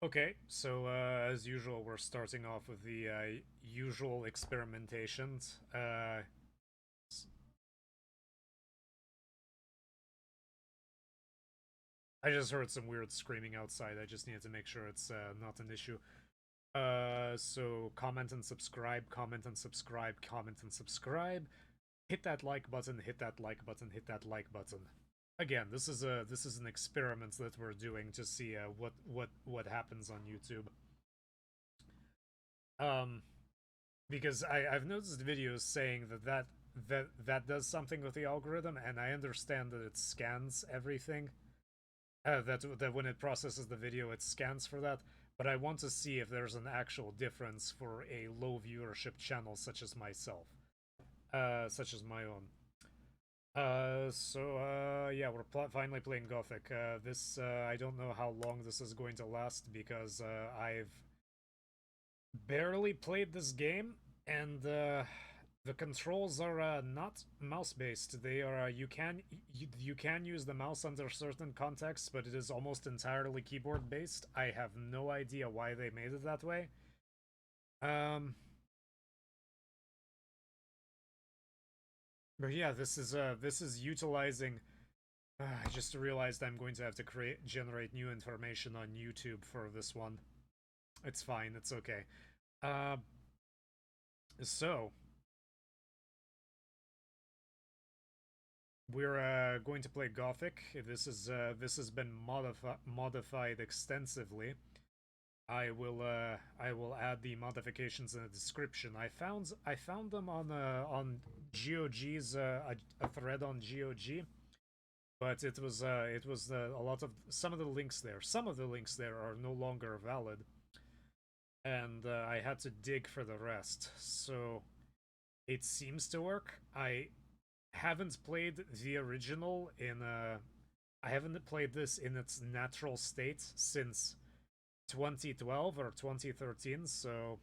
Okay, so as usual, we're starting off with the usual experimentations. I just heard some weird screaming outside. I just needed to make sure it's not an issue. So comment and subscribe, comment and subscribe, comment and subscribe. Hit that like button, hit that like button, hit that like button. Again, this is an experiment that we're doing to see what happens on YouTube. Um, because I've noticed videos saying that does something with the algorithm, and I understand that it scans everything. That when it processes the video, it scans for that. But I want to see if there's an actual difference for a low viewership channel such as myself, such as my own. Yeah, we're finally playing Gothic. This I don't know how long this is going to last because I've barely played this game, and the controls are not mouse based. They are you can use the mouse under certain contexts, but it is almost entirely keyboard based. I have no idea why they made it that way. But yeah, this is utilizing. I just realized I'm going to have to generate new information on YouTube for this one. It's fine. It's okay. Uh, so we're going to play Gothic. This has been modified extensively. I will add the modifications in the description. I found them on GOG's a thread on GOG, but it was a lot of some of the links there. Some of the links there are no longer valid, and I had to dig for the rest. So it seems to work. I haven't played the original in I haven't played this in its natural state since 2012 or 2013, so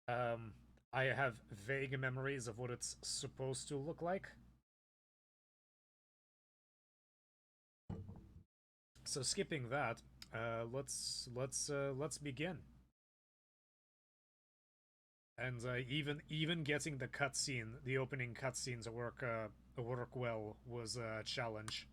um I have vague memories of what it's supposed to look like. So skipping that, let's begin. And even getting the cutscene, the opening cutscene to work well was a challenge.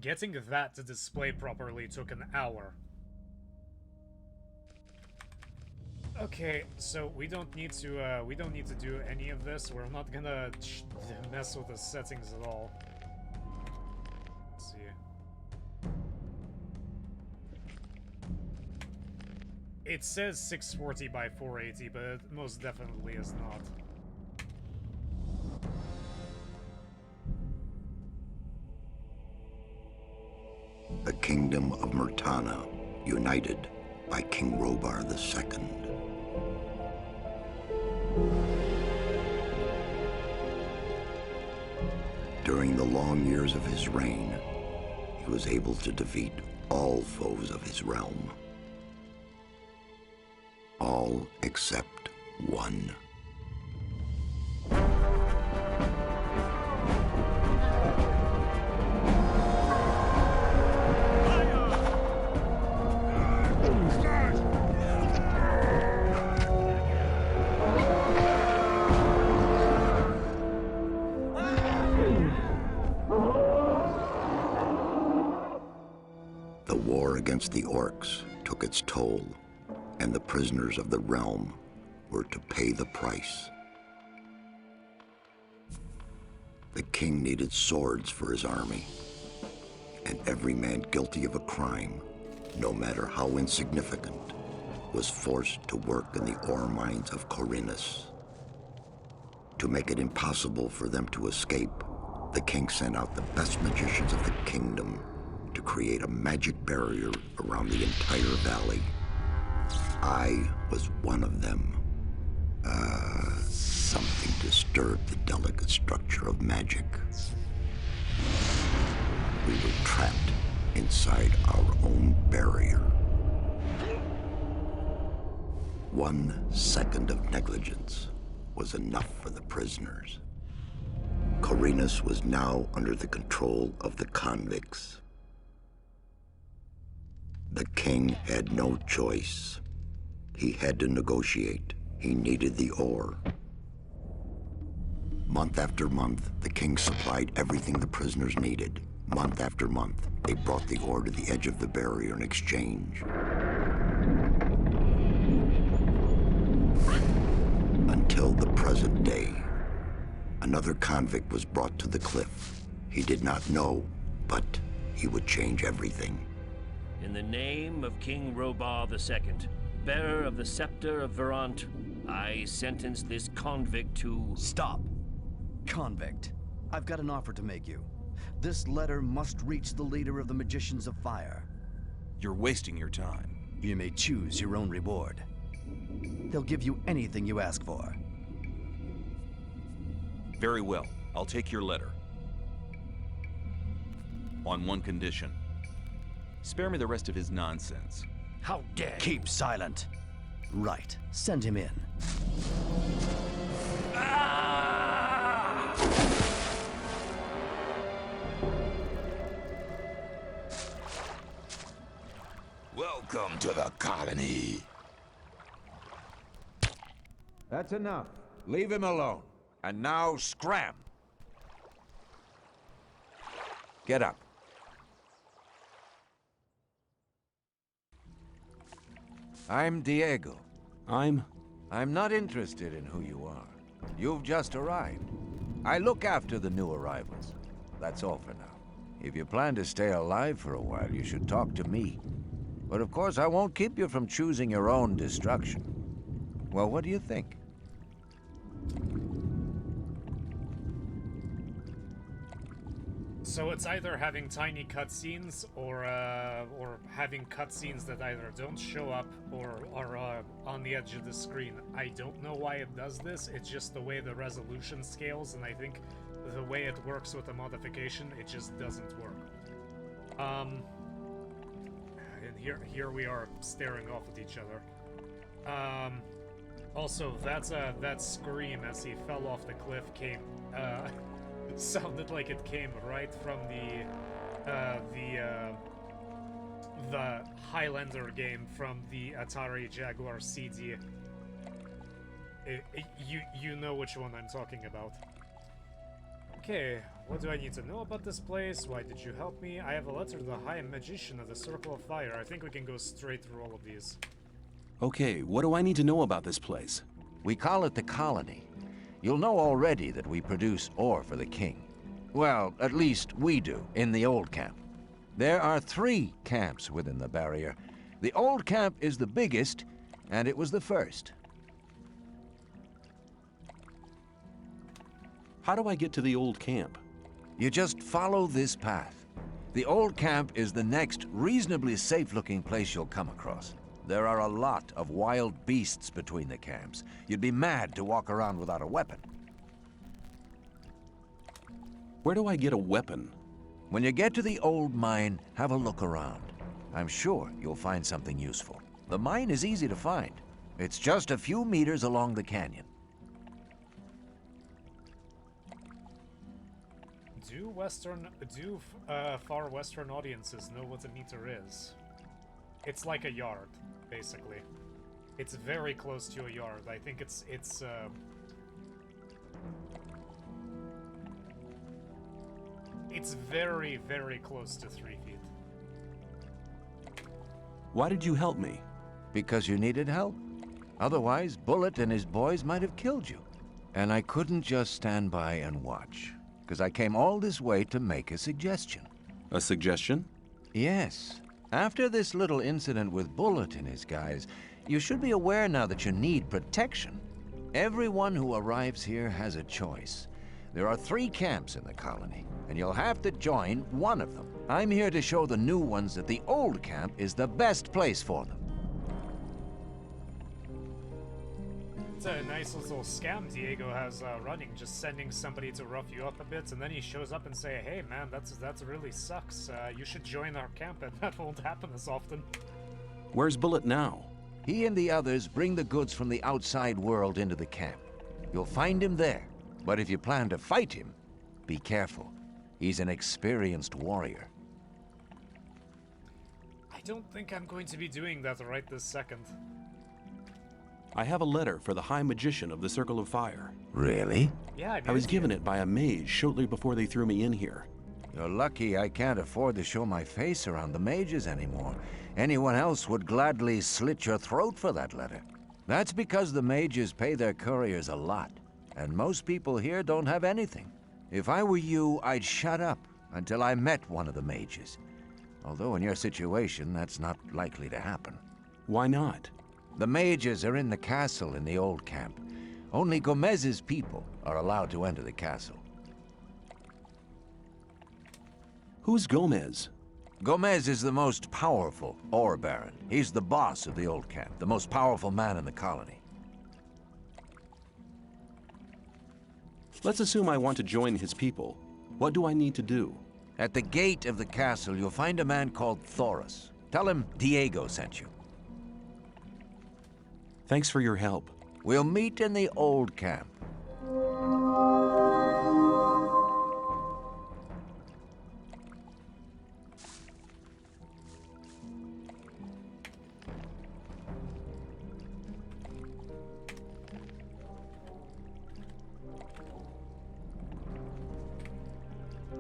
Getting that to display properly took an hour. Okay, so we don't need to do any of this. We're not gonna mess with the settings at all. Let's see. It says 640 by 480, but it most definitely is not. The kingdom of Murtana, united by King Robar II. During the long years of his reign, he was able to defeat all foes of his realm. All except one. The war against the orcs took its toll, and the prisoners of the realm were to pay the price. The king needed swords for his army, and every man guilty of a crime, no matter how insignificant, was forced to work in the ore mines of Khorinis. To make it impossible for them to escape, the king sent out the best magicians of the kingdom to create a magic barrier around the entire valley. I was one of them. Something disturbed the delicate structure of magic. We were trapped inside our own barrier. 1 second of negligence was enough for the prisoners. Corinus was now under the control of the convicts. The king had no choice. He had to negotiate. He needed the ore. Month after month, the king supplied everything the prisoners needed. Month after month, they brought the ore to the edge of the barrier in exchange. Until the present day. Another convict was brought to the cliff. He did not know, but he would change everything. In the name of King Robar II, bearer of the scepter of Verant, I sentence this convict to... Stop! Convict, I've got an offer to make you. This letter must reach the leader of the Magicians of Fire. You're wasting your time. You may choose your own reward. They'll give you anything you ask for. Very well. I'll take your letter. On one condition. Spare me the rest of his nonsense. How dare you! Keep silent. Right. Send him in. Welcome to the colony. That's enough. Leave him alone. And now scram. Get up. I'm Diego. I'm not interested in who you are. You've just arrived. I look after the new arrivals. That's all for now. If you plan to stay alive for a while, you should talk to me. But of course, I won't keep you from choosing your own destruction. Well, what do you think? So it's either having tiny cutscenes or having cutscenes that either don't show up or are on the edge of the screen. I don't know why it does this. It's just the way the resolution scales, and I think the way it works with the modification, it just doesn't work. And here we are staring off at each other. Also, that scream as he fell off the cliff came. It sounded like it came right from the Highlander game from the Atari Jaguar CD. You know which one I'm talking about. Okay, what do I need to know about this place? Why did you help me? I have a letter to the High Magician of the Circle of Fire. I think we can go straight through all of these. Okay, what do I need to know about this place? We call it the colony. You'll know already that we produce ore for the king. Well, at least we do, in the old camp. There are 3 camps within the barrier. The old camp is the biggest, and it was the first. How do I get to the old camp? You just follow this path. The old camp is the next reasonably safe-looking place you'll come across. There are a lot of wild beasts between the camps. You'd be mad to walk around without a weapon. Where do I get a weapon? When you get to the old mine, have a look around. I'm sure you'll find something useful. The mine is easy to find. It's just a few meters along the canyon. Do far western audiences know what a meter is? It's like a yard, basically. It's very close to a yard. I think it's very, very close to 3 feet. Why did you help me? Because you needed help. Otherwise, Bullet and his boys might have killed you. And I couldn't just stand by and watch, because I came all this way to make a suggestion. A suggestion? Yes. After this little incident with Bullet and his guys, you should be aware now that you need protection. Everyone who arrives here has a choice. There are 3 camps in the colony, and you'll have to join one of them. I'm here to show the new ones that the old camp is the best place for them. It's a nice little scam Diego has running, just sending somebody to rough you up a bit, and then he shows up and say, "Hey man, that really sucks. You should join our camp," and that won't happen as often. Where's Bullet now? He and the others bring the goods from the outside world into the camp. You'll find him there, but if you plan to fight him, be careful. He's an experienced warrior. I don't think I'm going to be doing that right this second. I have a letter for the High Magician of the Circle of Fire. Really? Yeah, I was given it by a mage shortly before they threw me in here. You're lucky I can't afford to show my face around the mages anymore. Anyone else would gladly slit your throat for that letter. That's because the mages pay their couriers a lot, and most people here don't have anything. If I were you, I'd shut up until I met one of the mages. Although in your situation, that's not likely to happen. Why not? The mages are in the castle in the old camp. Only Gomez's people are allowed to enter the castle. Who's Gomez? Gomez is the most powerful ore baron. He's the boss of the old camp, the most powerful man in the colony. Let's assume I want to join his people. What do I need to do? At the gate of the castle, you'll find a man called Thoris. Tell him Diego sent you. Thanks for your help. We'll meet in the old camp.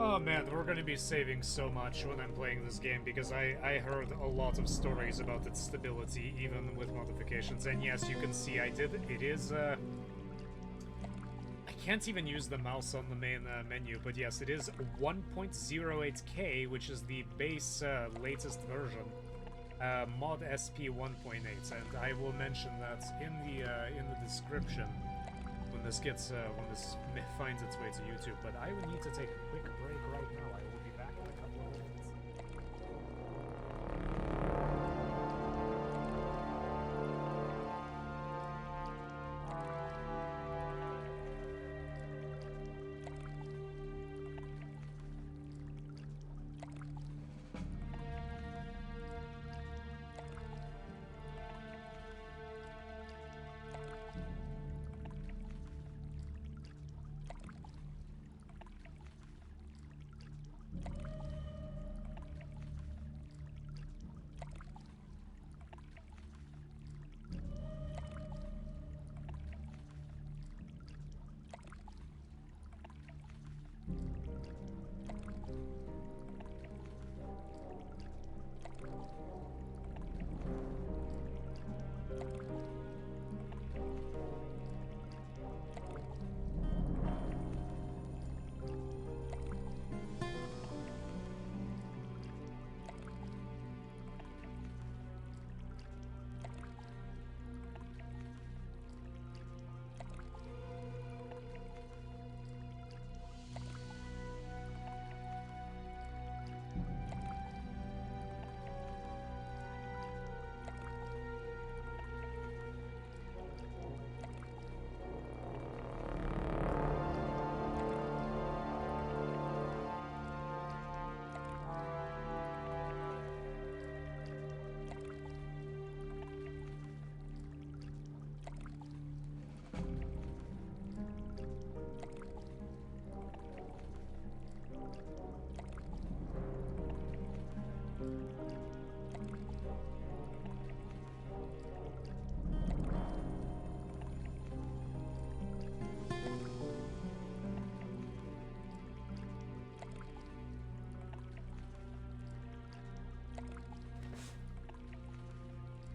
Oh man, we're gonna be saving so much when I'm playing this game, because I heard a lot of stories about its stability, even with modifications. And yes, you can see it is, I can't even use the mouse on the main menu, but yes, it is 1.08K, which is the base latest version. Mod SP 1.8, and I will mention that in the description when this finds its way to YouTube. But I will need to take a quick break right now. I will be back in a couple of minutes.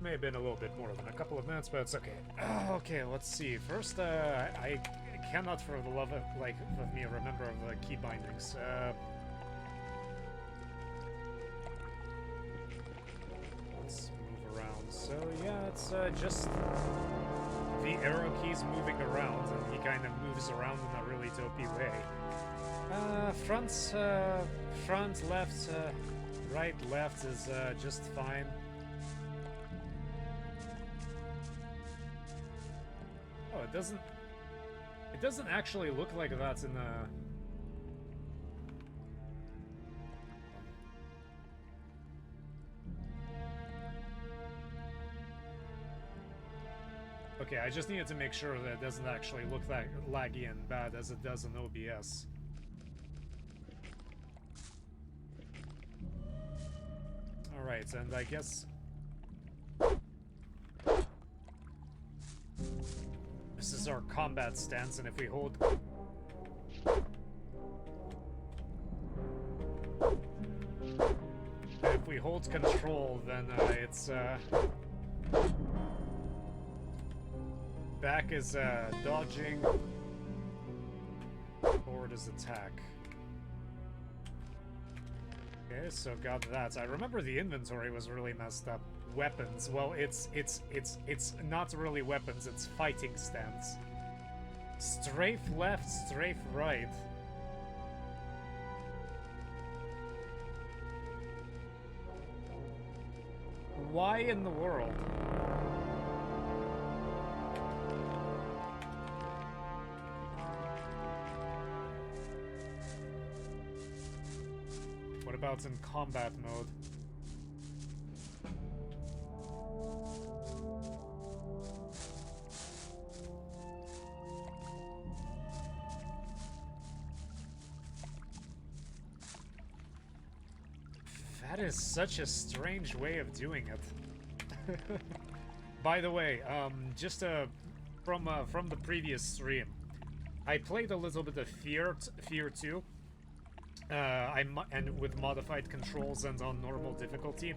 May have been a little bit more than a couple of minutes, but it's okay. Okay, let's see. First, I cannot for the love of me remember of the key bindings. Let's move around. So yeah, it's just the arrow keys moving around, and he kind of moves around in a really dopey way. Front, left, right, left is just fine. Oh, it doesn't... It doesn't actually look like that in the... Okay, I just needed to make sure that it doesn't actually look that laggy and bad as it does in OBS. Alright, and I guess... This is our combat stance, and if we hold... If we hold control, then it's... Back is dodging. Forward is attack. Okay, so got that. I remember the inventory was really messed up. Weapons. Well, it's not really weapons, it's fighting stance. Strafe left, strafe right. Why in the world? What about in combat mode? That is such a strange way of doing it. By the way, just from the previous stream, I played a little bit of Fear 2. And with modified controls and on normal difficulty.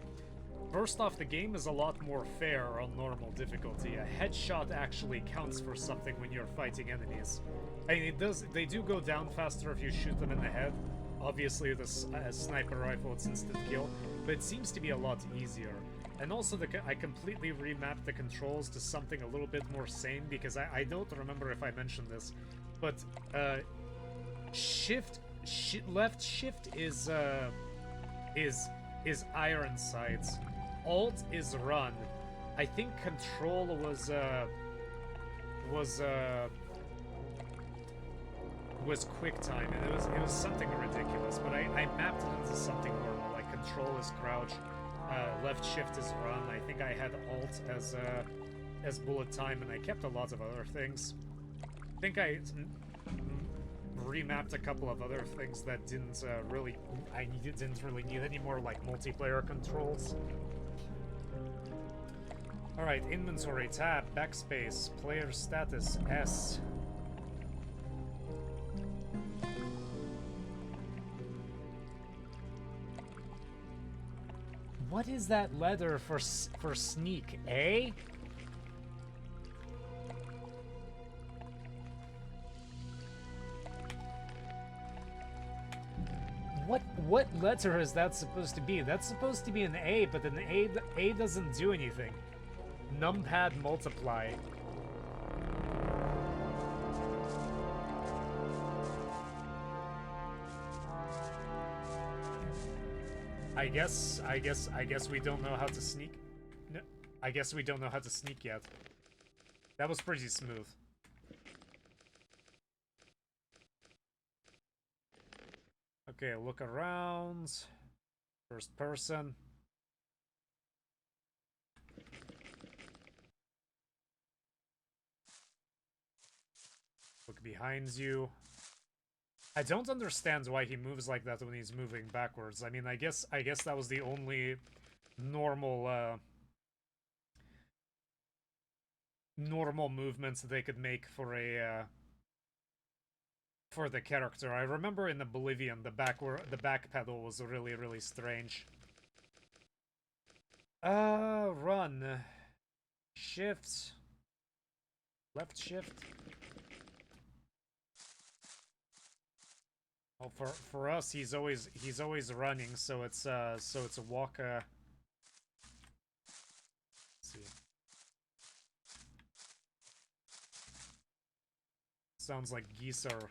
First off, the game is a lot more fair on normal difficulty. A headshot actually counts for something when you're fighting enemies. I mean, they do go down faster if you shoot them in the head. Obviously, with a sniper rifle, it's instant kill, but it seems to be a lot easier. And also, I completely remapped the controls to something a little bit more sane, because I don't remember if I mentioned this, but left shift is iron sights. Alt is run. I think control was quick time, and it was something ridiculous. But I mapped it into something normal. Like control is crouch, left shift is run. I think I had alt as bullet time, and I kept a lot of other things. I think I remapped a couple of other things that didn't really need any more like multiplayer controls. All right, inventory tab, backspace, player status S. What is that letter for sneak? A? What letter is that supposed to be? That's supposed to be an A, but an A doesn't do anything. Numpad multiply. I guess we don't know how to sneak. No, I guess we don't know how to sneak yet. That was pretty smooth. Okay, look around. First person. Look behind you. I don't understand why he moves like that when he's moving backwards. I mean, I guess that was the only normal normal movements they could make for a for the character. I remember in Oblivion the back pedal was really strange. Run. Shift. Left shift. Well, for us, he's always running, so it's a walk. Let's see. Sounds like geese are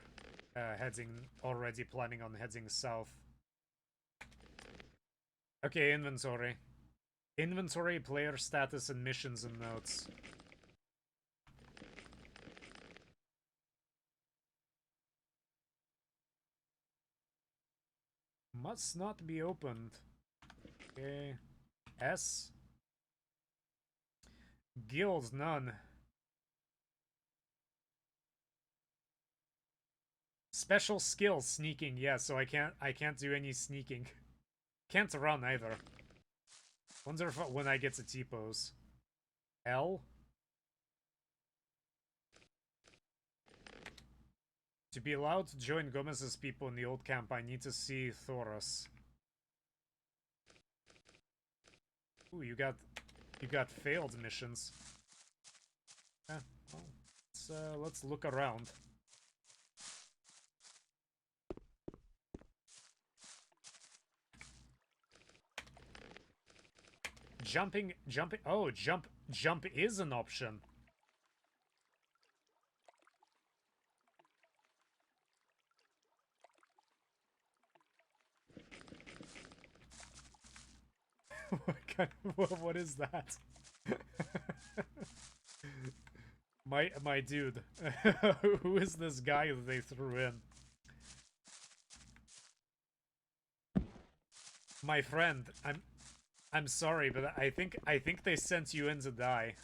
already planning on heading south. Okay, inventory. Inventory, player status, and missions and notes. Must not be opened. Okay. S. Guilds, none. Special skill, sneaking, yeah, so I can't do any sneaking. Can't run either. Wonder if when I get to T-pose. L. To be allowed to join Gomez's people in the old camp, I need to see Thoros. Ooh, you got failed missions. Well, let's look around. Jumping. Oh, jump is an option. What is that? my dude. Who is this guy that they threw in? My friend, I'm sorry, but I think they sent you in to die.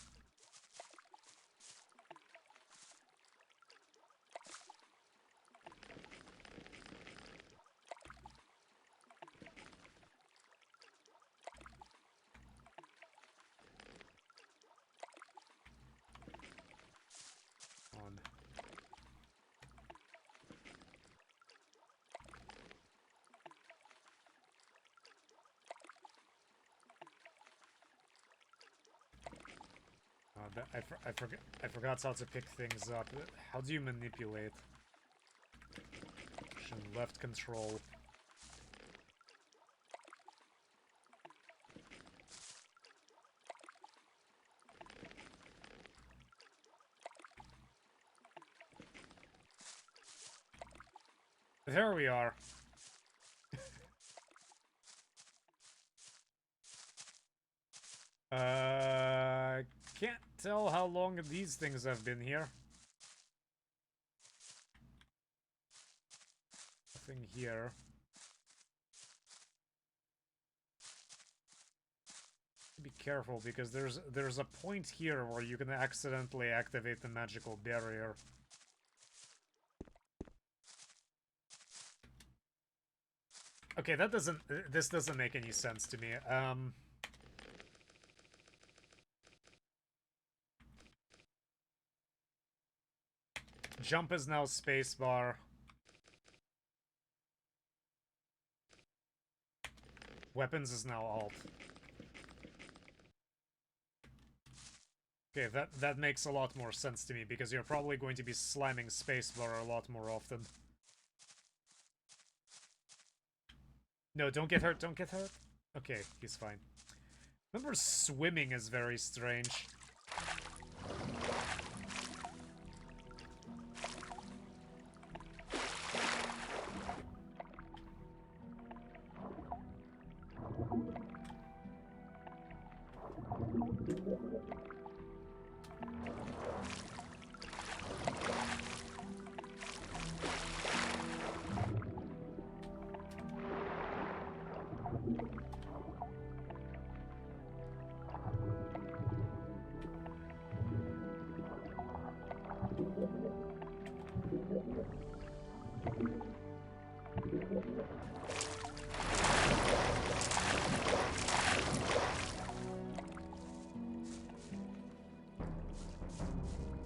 On. I forgot how to pick things up. How do you manipulate? Left control. There we are. Can't tell how long these things have been here. Nothing here. Be careful because there's a point here where you can accidentally activate the magical barrier. Okay, this doesn't make any sense to me. Jump is now spacebar. Weapons is now alt. Okay, that makes a lot more sense to me because you're probably going to be slamming spacebar a lot more often. No, don't get hurt, don't get hurt. Okay, he's fine. Remember, swimming is very strange.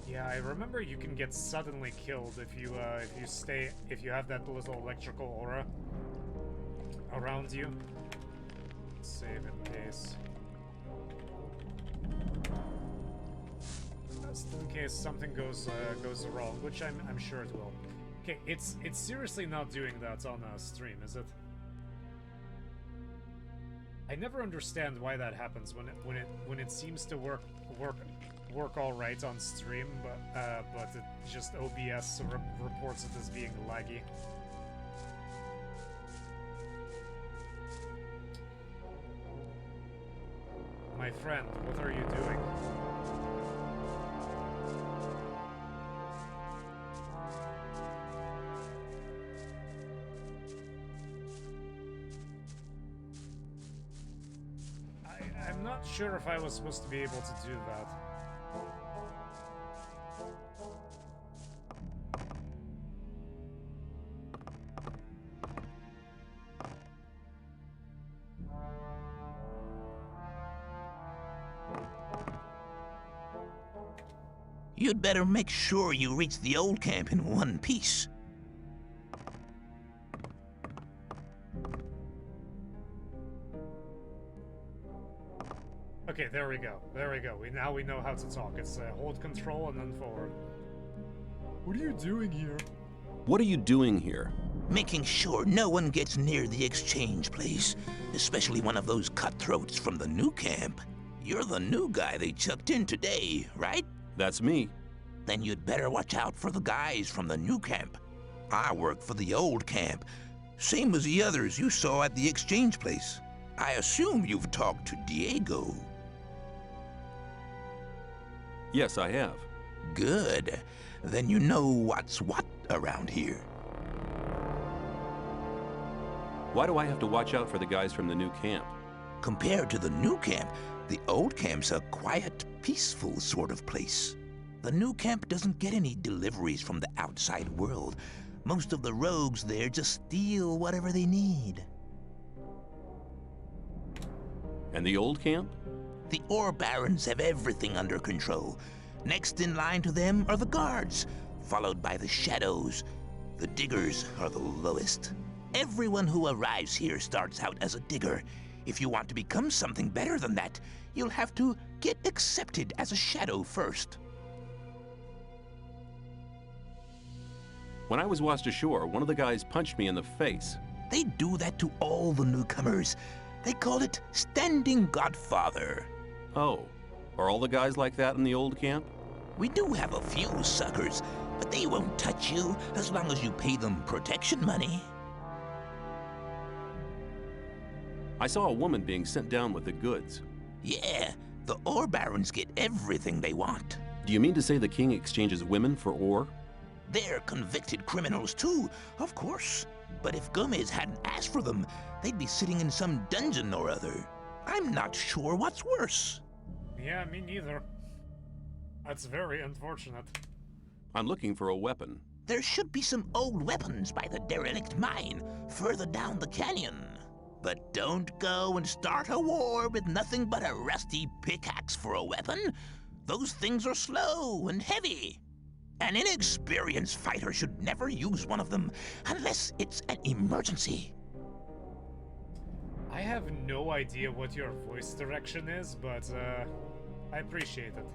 Yeah, I remember you can get suddenly killed if you have that little electrical aura around you. Save in case. Just in case something goes wrong, which I'm sure it will. Okay, it's seriously not doing that on a stream, is it? I never understand why that happens when it seems to work all right on stream, but it just OBS reports it as being laggy. My friend, what are you doing? not sure if I was supposed to be able to do that. You'd better make sure you reach the old camp in one piece. Okay, there we go. There we go. Now we know how to talk. It's hold control and then forward. What are you doing here? What are you doing here? Making sure no one gets near the exchange place, especially one of those cutthroats from the new camp. You're the new guy they chucked in today, right? That's me. Then you'd better watch out for the guys from the new camp. I work for the old camp, same as the others you saw at the exchange place. I assume you've talked to Diego. Yes, I have. Good. Then you know what's what around here. Why do I have to watch out for the guys from the new camp? Compared to the new camp, the old camp's a quiet, peaceful sort of place. The new camp doesn't get any deliveries from the outside world. Most of the rogues there just steal whatever they need. And the old camp? The ore barons have everything under control. Next in line to them are the guards, followed by the shadows. The diggers are the lowest. Everyone who arrives here starts out as a digger. If you want to become something better than that, you'll have to get accepted as a shadow first. When I was washed ashore, one of the guys punched me in the face. They do that to all the newcomers. They call it standing godfather. Oh, are all the guys like that in the old camp? We do have a few suckers, but they won't touch you as long as you pay them protection money. I saw a woman being sent down with the goods. Yeah, the ore barons get everything they want. Do you mean to say the king exchanges women for ore? They're convicted criminals too, of course. But if Gomez hadn't asked for them, they'd be sitting in some dungeon or other. I'm not sure what's worse. Yeah, me neither. That's very unfortunate. I'm looking for a weapon. There should be some old weapons by the derelict mine, further down the canyon. But don't go and start a war with nothing but a rusty pickaxe for a weapon. Those things are slow and heavy. An inexperienced fighter should never use one of them, unless it's an emergency. I have no idea what your voice direction is, but I appreciate it.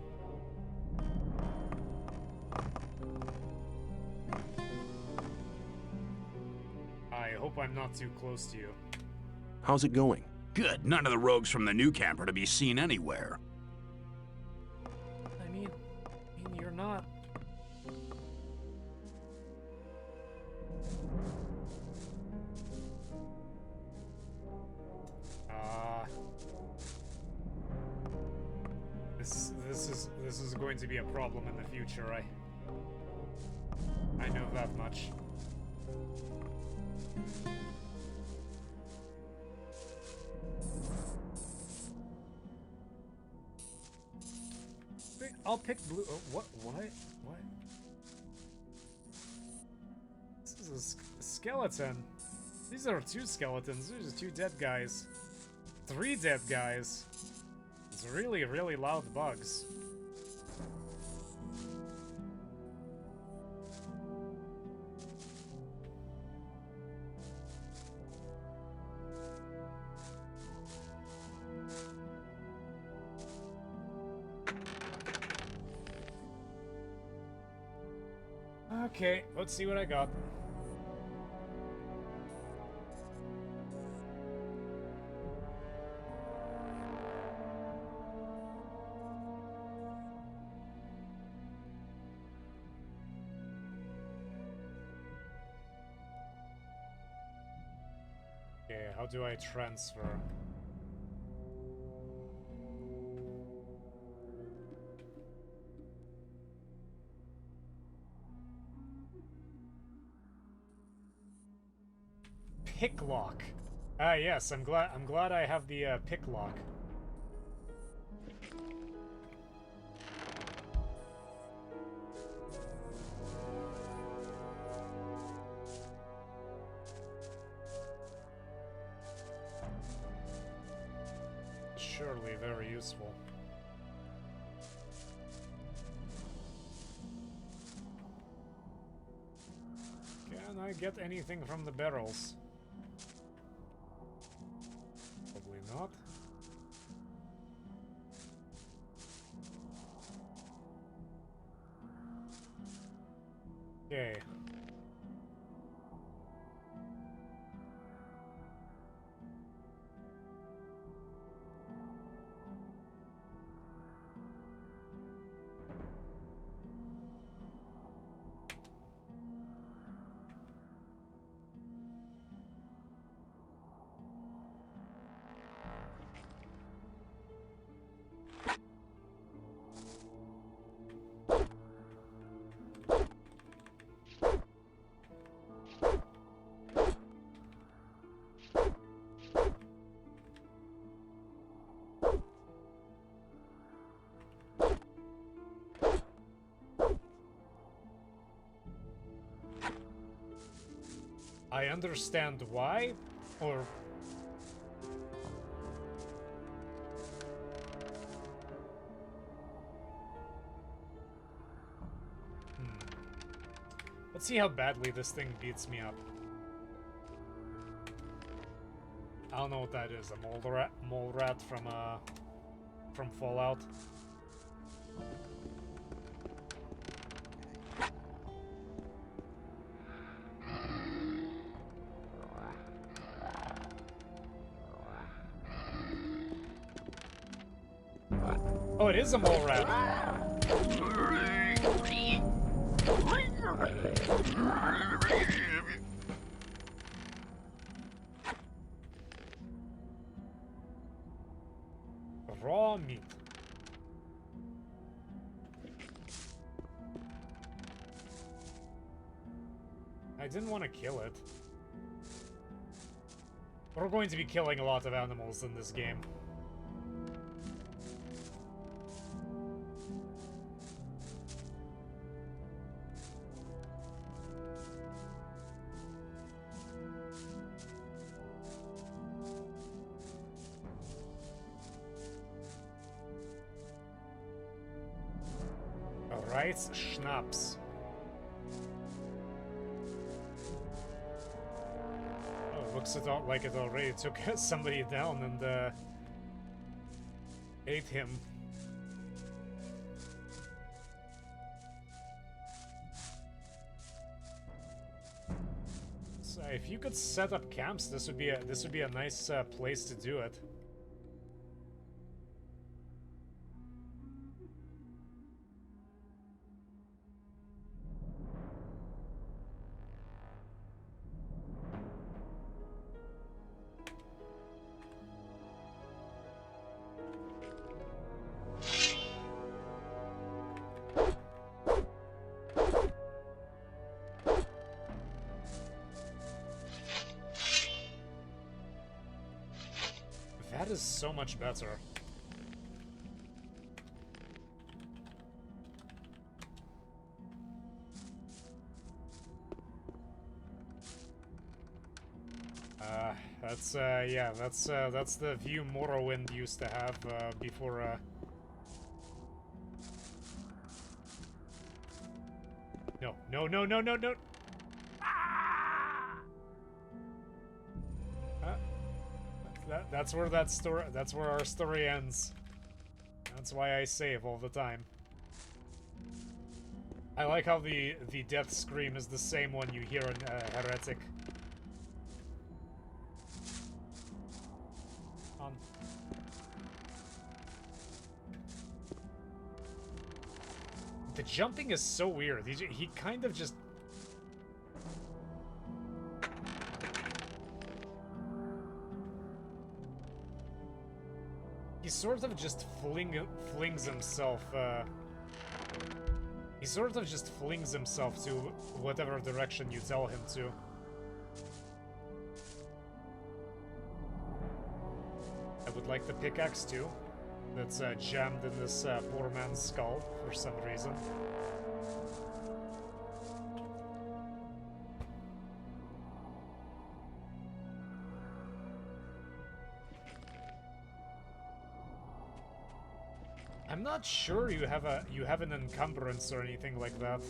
I hope I'm not too close to you. How's it going? Good. None of the rogues from the new camp are to be seen anywhere. I mean, you're not. This is going to be a problem in the future. I know that much. I'll pick blue. What? This is a skeleton. These are two skeletons. These are two dead guys. 3 dead guys. It's really, really loud bugs. Okay, let's see what I got. Okay, how do I transfer? Pick lock. Ah, yes, I'm glad I have the pick lock. surely very useful. Can I get anything from the barrels? Probably not. Okay. I understand why, or... Let's see how badly this thing beats me up. I don't know what that is. A mole rat from Fallout. Oh, it is a mole rat. Raw meat. I didn't want to kill it. We're going to be killing a lot of animals in this game. Alright, schnapps. Oh, looks like it already took somebody down and ate him. So if you could set up camps, this would be a nice place to do it. That is so much better. That's the view Morrowind used to have before. No. That's where that story. That's where our story ends. That's why I save all the time. I like how the death scream is the same one you hear in Heretic. The jumping is so weird. He kind of just... He sort of just flings himself, he sort of just flings himself to whatever direction you tell him to. I would like the pickaxe too. That's jammed in this poor man's skull for some reason. I'm not sure you have an encumbrance or anything like that.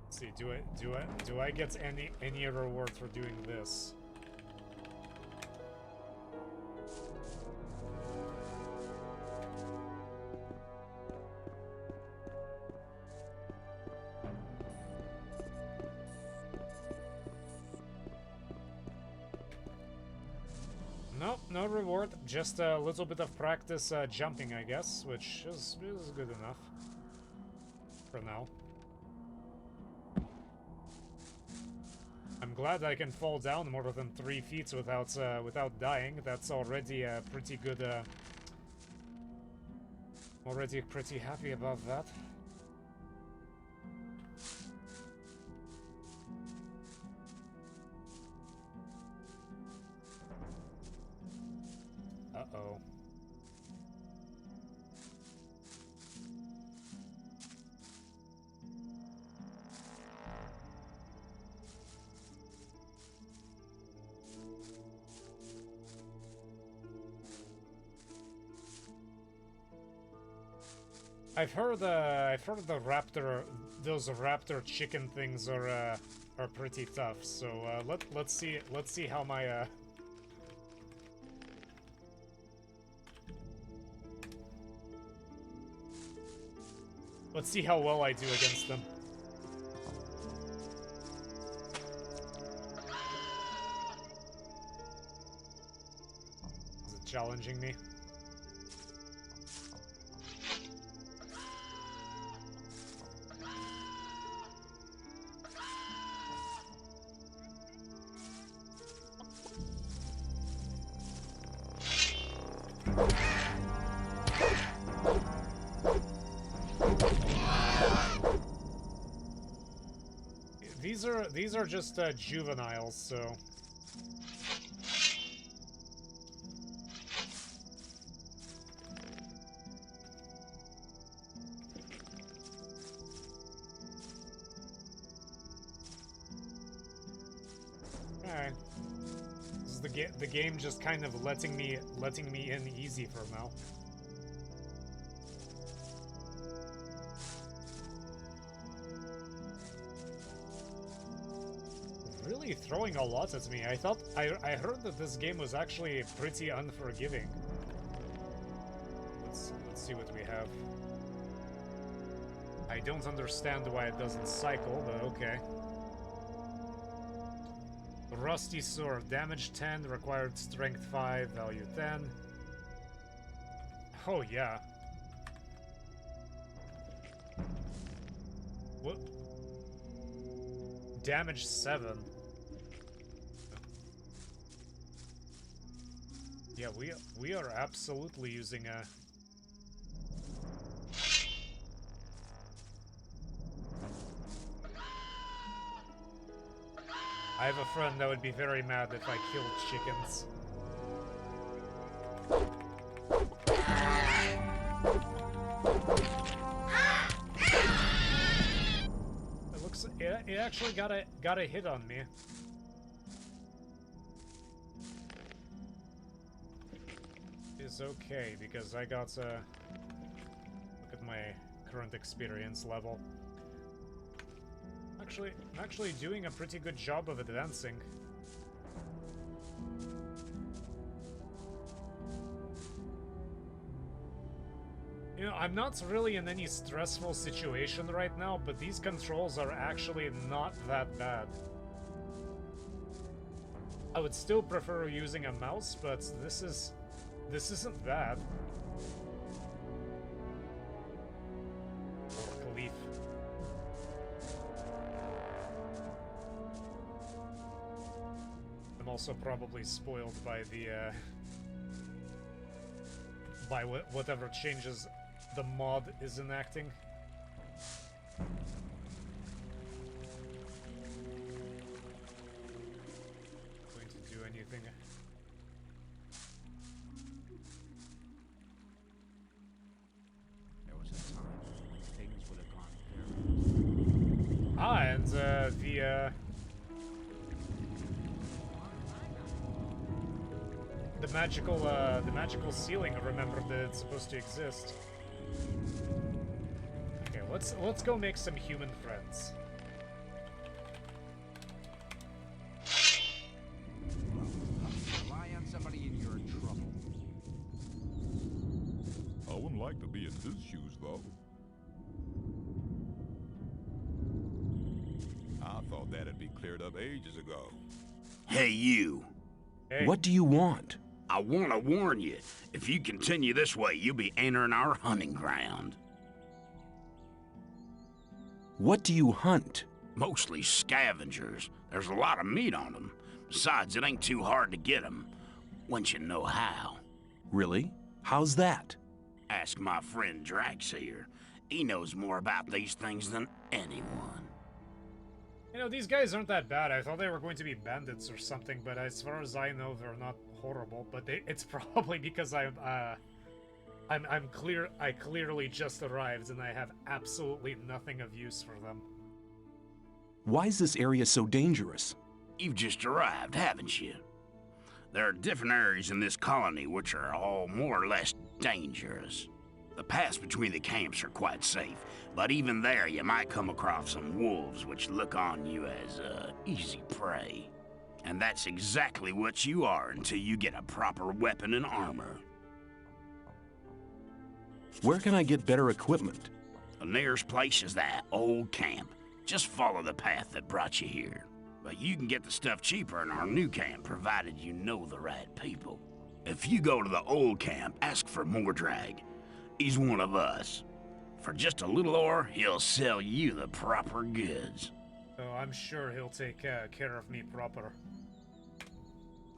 Let's see, do I get any reward for doing this? No, no reward, just a little bit of practice jumping, I guess, which is good enough for now. I'm glad I can fall down more than 3 feet without dying. That's already a pretty good. Already pretty happy about that. Uh-oh. I've heard the raptor, those raptor chicken things are pretty tough. So let's see how my let's see how well I do against them. Is it challenging me? These are just juveniles, so alright. This is the game just kind of letting me in easy for now. Really throwing a lot at me. I heard that this game was actually pretty unforgiving. Let's see what we have. I don't understand why it doesn't cycle, but okay. Rusty sword, damage 10, required strength 5, value 10. Oh yeah. What? Damage 7. Yeah, we are absolutely using a... I have a friend that would be very mad if I killed chickens. It looks... It actually got a hit on me. Is okay, because I got look at my current experience level. I'm actually doing a pretty good job of advancing. You know, I'm not really in any stressful situation right now, but these controls are actually not that bad. I would still prefer using a mouse, but this isn't bad. Leaf. I'm also probably spoiled by the by whatever changes the mod is enacting. Going to do anything. There was a time when things would have gone very And the magical ceiling. I remember that it's supposed to exist. Okay, let's go make some human friends. Rely on somebody in your trouble. I wouldn't like to be in his shoes, though. I thought that'd be cleared up ages ago. Hey, you. Hey. What do you want? I want to warn you. If you continue this way, you'll be entering our hunting ground. What do you hunt? Mostly scavengers. There's a lot of meat on them. Besides, it ain't too hard to get them, once you know how. Really? How's that? Ask my friend Drax here. He knows more about these things than anyone. You know, these guys aren't that bad. I thought they were going to be bandits or something, but as far as I know, they're not horrible. But it's probably because I clearly just arrived and I have absolutely nothing of use for them. Why is this area so dangerous? You've just arrived, haven't you? There are different areas in this colony which are all more or less dangerous. The paths between the camps are quite safe, but even there you might come across some wolves which look on you as easy prey. And that's exactly what you are until you get a proper weapon and armor. Where can I get better equipment? The nearest place is that old camp. Just follow the path that brought you here. But you can get the stuff cheaper in our new camp, provided you know the right people. If you go to the old camp, ask for Mordrag. He's one of us. For just a little ore, he'll sell you the proper goods. Oh, I'm sure he'll take care of me proper.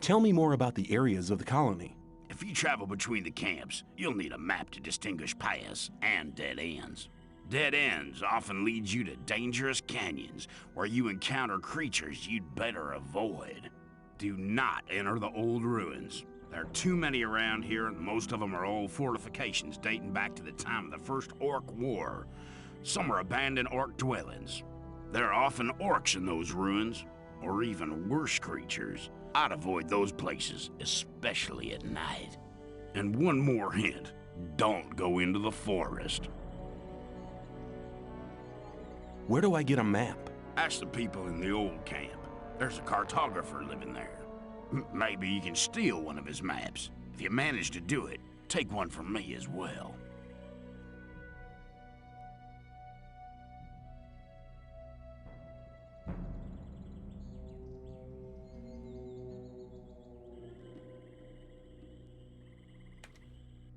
Tell me more about the areas of the colony. If you travel between the camps, you'll need a map to distinguish paths and dead ends. Dead ends often lead you to dangerous canyons where you encounter creatures you'd better avoid. Do not enter the old ruins. There are too many around here, and most of them are old fortifications dating back to the time of the First Orc War. Some are abandoned orc dwellings. There are often orcs in those ruins, or even worse creatures. I'd avoid those places, especially at night. And one more hint, don't go into the forest. Where do I get a map? Ask the people in the old camp. There's a cartographer living there. Maybe you can steal one of his maps. If you manage to do it, take one from me as well.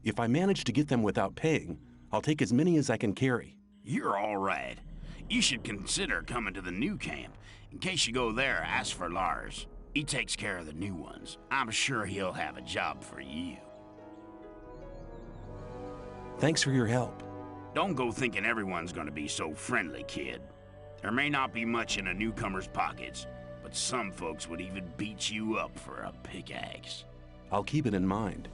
If I manage to get them without paying, I'll take as many as I can carry. You're all right. You should consider coming to the new camp. In case you go there, ask for Lars. He takes care of the new ones. I'm sure he'll have a job for you. Thanks for your help. Don't go thinking everyone's gonna be so friendly, kid. There may not be much in a newcomer's pockets, but some folks would even beat you up for a pickaxe. I'll keep it in mind.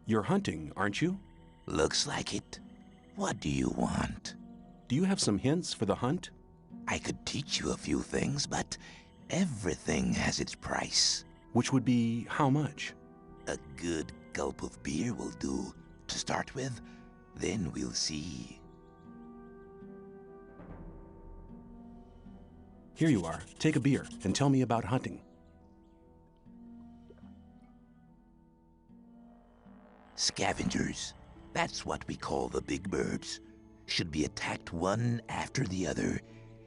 You're hunting, aren't you? Looks like it. What do you want? Do you have some hints for the hunt? I could teach you a few things, but everything has its price. Which would be how much? A good gulp of beer will do, to start with. Then we'll see. Here you are. Take a beer and tell me about hunting. Scavengers. That's what we call the big birds. Should be attacked one after the other.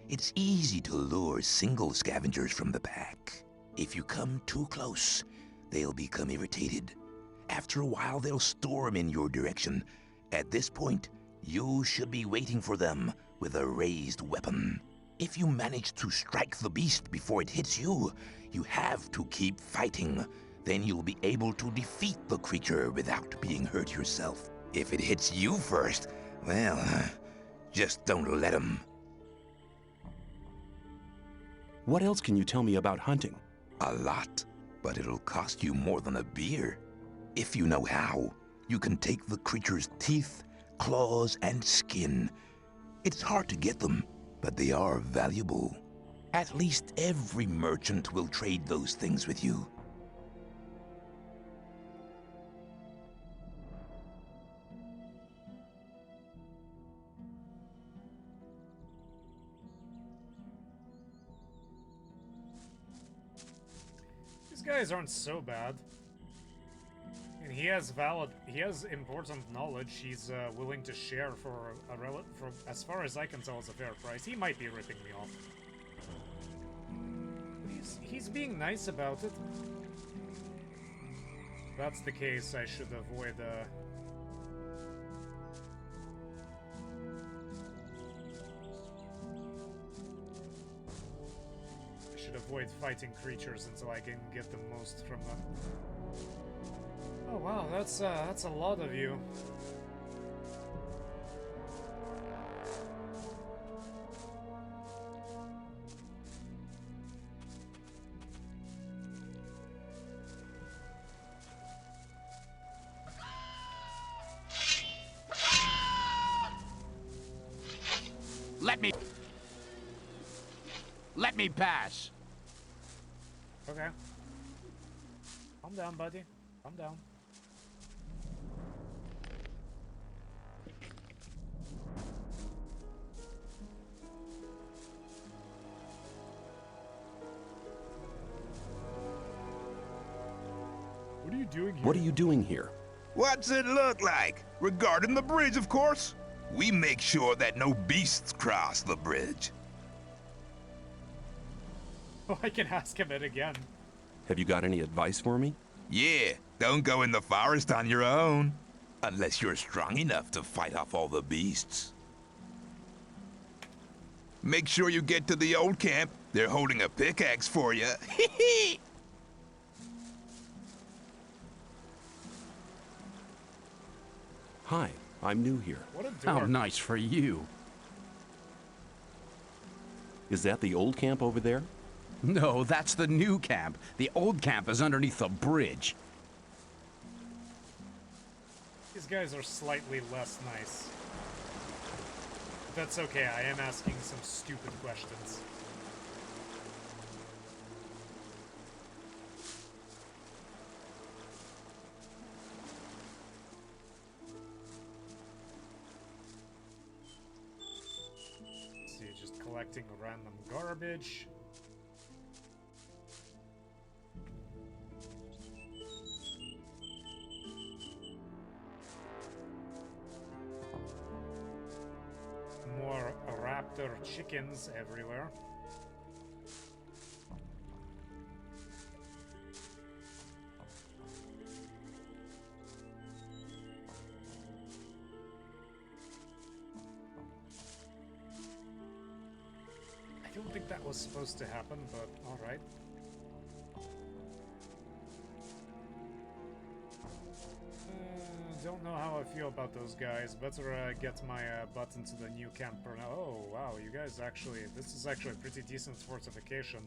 It's easy to lure single scavengers from the pack. If you come too close, they'll become irritated. After a while, they'll storm in your direction. At this point, you should be waiting for them with a raised weapon. If you manage to strike the beast before it hits you, you have to keep fighting. Then you'll be able to defeat the creature without being hurt yourself. If it hits you first, well, just don't let him. What else can you tell me about hunting? A lot, but it'll cost you more than a beer. If you know how, you can take the creature's teeth, claws, and skin. It's hard to get them, but they are valuable. At least every merchant will trade those things with you. These guys aren't so bad. And he has important knowledge he's willing to share for as far as I can tell, it's a fair price. He might be ripping me off. He's being nice about it. If that's the case, I should avoid fighting creatures until I can get the most from them. Oh wow, that's a lot of you. Let me pass. Okay. Calm down, buddy. Calm down. What are you doing here? What are you doing here? What's it look like? Regarding the bridge, of course. We make sure that no beasts cross the bridge. Oh, I can ask him it again. Have you got any advice for me? Yeah, don't go in the forest on your own. Unless you're strong enough to fight off all the beasts. Make sure you get to the old camp. They're holding a pickaxe for you. Hi, I'm new here. What a How dork. nice for you. Is that the old camp over there? No, that's the new camp. The old camp is underneath the bridge. These guys are slightly less nice. But that's okay, I am asking some stupid questions. Let's see, just collecting random garbage. More raptor chickens everywhere. I don't think that was supposed to happen, but alright. Don't know how I feel about those guys. Better get my butt into the new camp for now. Oh wow, you guys actually, this is actually a pretty decent fortification.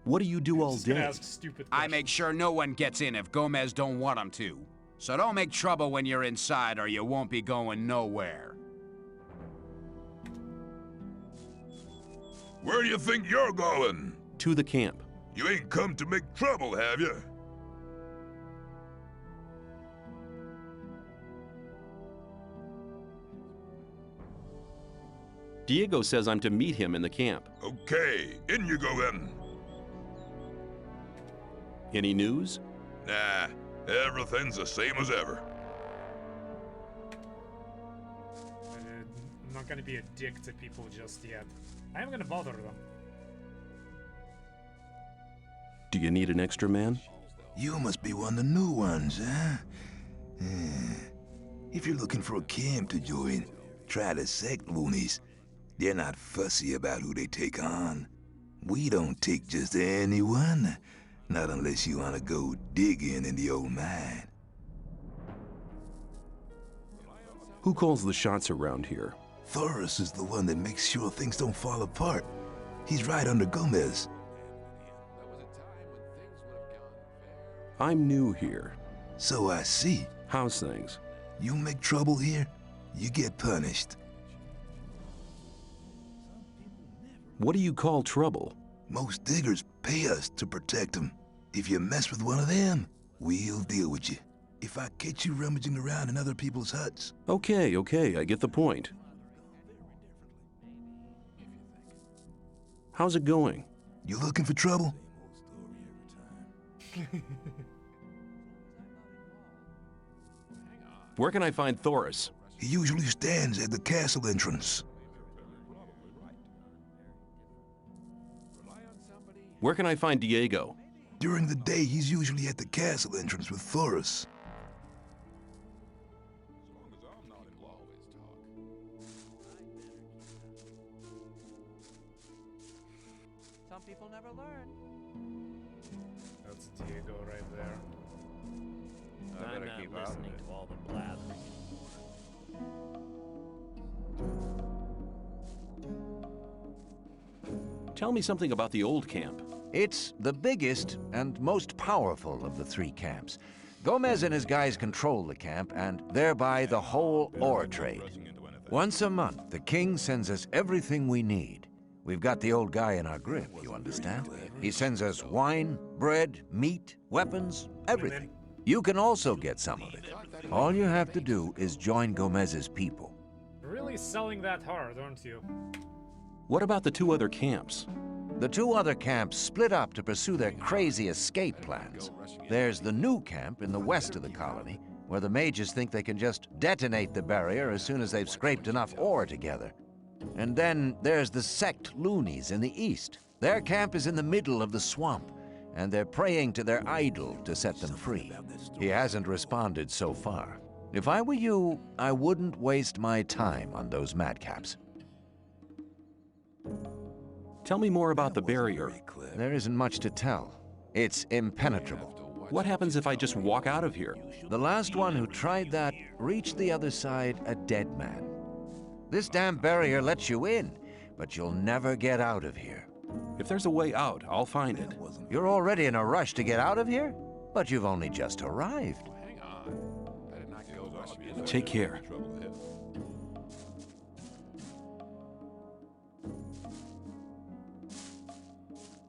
What do you do all Just gonna day? ask stupid I questions. make sure no one gets in if Gomez don't want them to. So don't make trouble when you're inside or you won't be going nowhere. Where do you think you're going? To the camp. You ain't come to make trouble, have you? Diego says I'm to meet him in the camp. Okay, in you go then. Any news? Nah, everything's the same as ever. I'm not gonna be a dick to people just yet. I am gonna bother them. Do you need an extra man? You must be one of the new ones, huh? If you're looking for a camp to join, try the sect loonies. They're not fussy about who they take on. We don't take just anyone. Not unless you want to go digging in the old mine. Who calls the shots around here? Thoris is the one that makes sure things don't fall apart. He's right under Gomez. I'm new here. So I see. How's things? You make trouble here, you get punished. What do you call trouble? Most diggers pay us to protect them. If you mess with one of them, we'll deal with you. If I catch you rummaging around in other people's huts. Okay, I get the point. How's it going? You looking for trouble? Where can I find Thoris? He usually stands at the castle entrance. Where can I find Diego? During the day, he's usually at the castle entrance with Thoris. Some people never learn. That's Diego right there. I'm not listening to all the blathering anymore. Tell me something about the old camp. It's the biggest and most powerful of the three camps. Gomez and his guys control the camp and thereby the whole ore trade. Once a month, the king sends us everything we need. We've got the old guy in our grip, you understand? He sends us wine, bread, meat, weapons, everything. You can also get some of it. All you have to do is join Gomez's people. Really selling that hard, aren't you? What about the two other camps? The two other camps split up to pursue their crazy escape plans. There's the new camp in the west of the colony, where the mages think they can just detonate the barrier as soon as they've scraped enough ore together. And then there's the sect loonies in the east. Their camp is in the middle of the swamp, and they're praying to their idol to set them free. He hasn't responded so far. If I were you, I wouldn't waste my time on those madcaps. Tell me more about the barrier. There isn't much to tell. It's impenetrable. What happens if I just walk out of here? The last one who tried that reached the other side a dead man. This damn barrier lets you in, but you'll never get out of here. If there's a way out, I'll find it. You're already in a rush to get out of here? But you've only just arrived. Take care.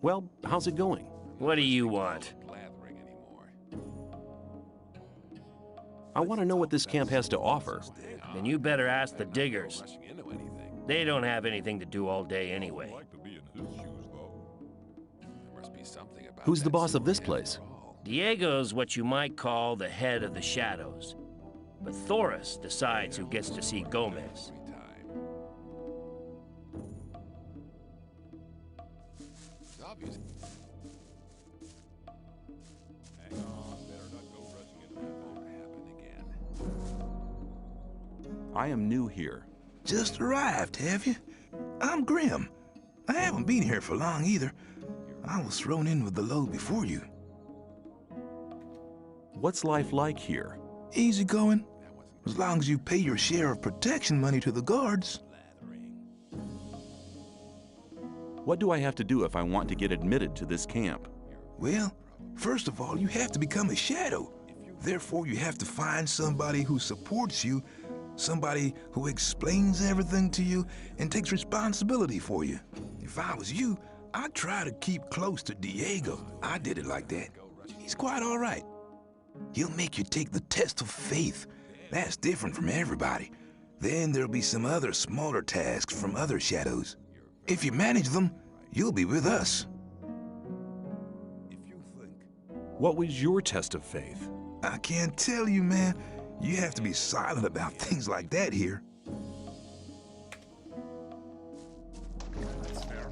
Well, how's it going? What do you want? I want to know what this camp has to offer. Then you better ask the diggers. They don't have anything to do all day anyway. Who's the boss of this place? Diego's what you might call the head of the shadows. But Thoris decides who gets to see Gomez. I am new here. Just arrived, have you? I'm Grim. I haven't been here for long either. I was thrown in with the load before you. What's life like here? Easy going, as long as you pay your share of protection money to the guards. What do I have to do if I want to get admitted to this camp? Well, first of all, you have to become a shadow. Therefore, you have to find somebody who supports you, somebody who explains everything to you and takes responsibility for you. If I was you, I'd try to keep close to Diego. I did it like that. He's quite all right. He'll make you take the test of faith. That's different from everybody. Then there'll be some other smaller tasks from other shadows. If you manage them, you'll be with us. What was your test of faith? I can't tell you, man. You have to be silent about things like that here. That's fair.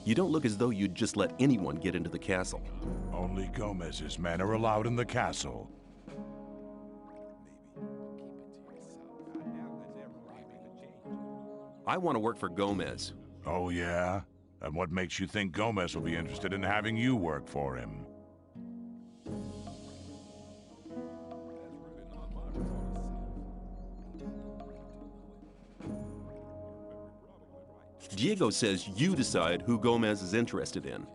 You don't look as though you'd just let anyone get into the castle. Only Gomez's men are allowed in the castle. I want to work for Gomez. Oh, yeah? And what makes you think Gomez will be interested in having you work for him? Diego says you decide who Gomez is interested in.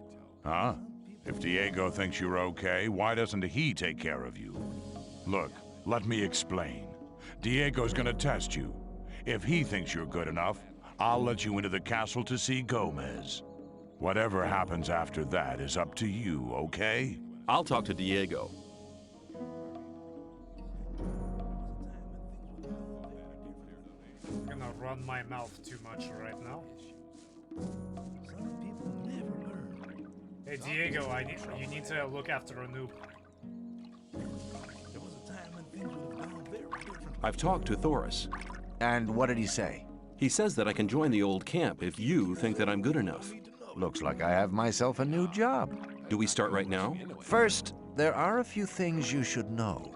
Huh? If Diego thinks you're okay, why doesn't he take care of you? Look, let me explain. Diego's gonna test you. If he thinks you're good enough, I'll let you into the castle to see Gomez. Whatever happens after that is up to you, okay? I'll talk to Diego. I'm gonna run my mouth too much right now. Hey Diego, you need to look after a noob. I've talked to Thoris. And what did he say? He says that I can join the old camp if you think that I'm good enough. Looks like I have myself a new job. Do we start right now? First, there are a few things you should know.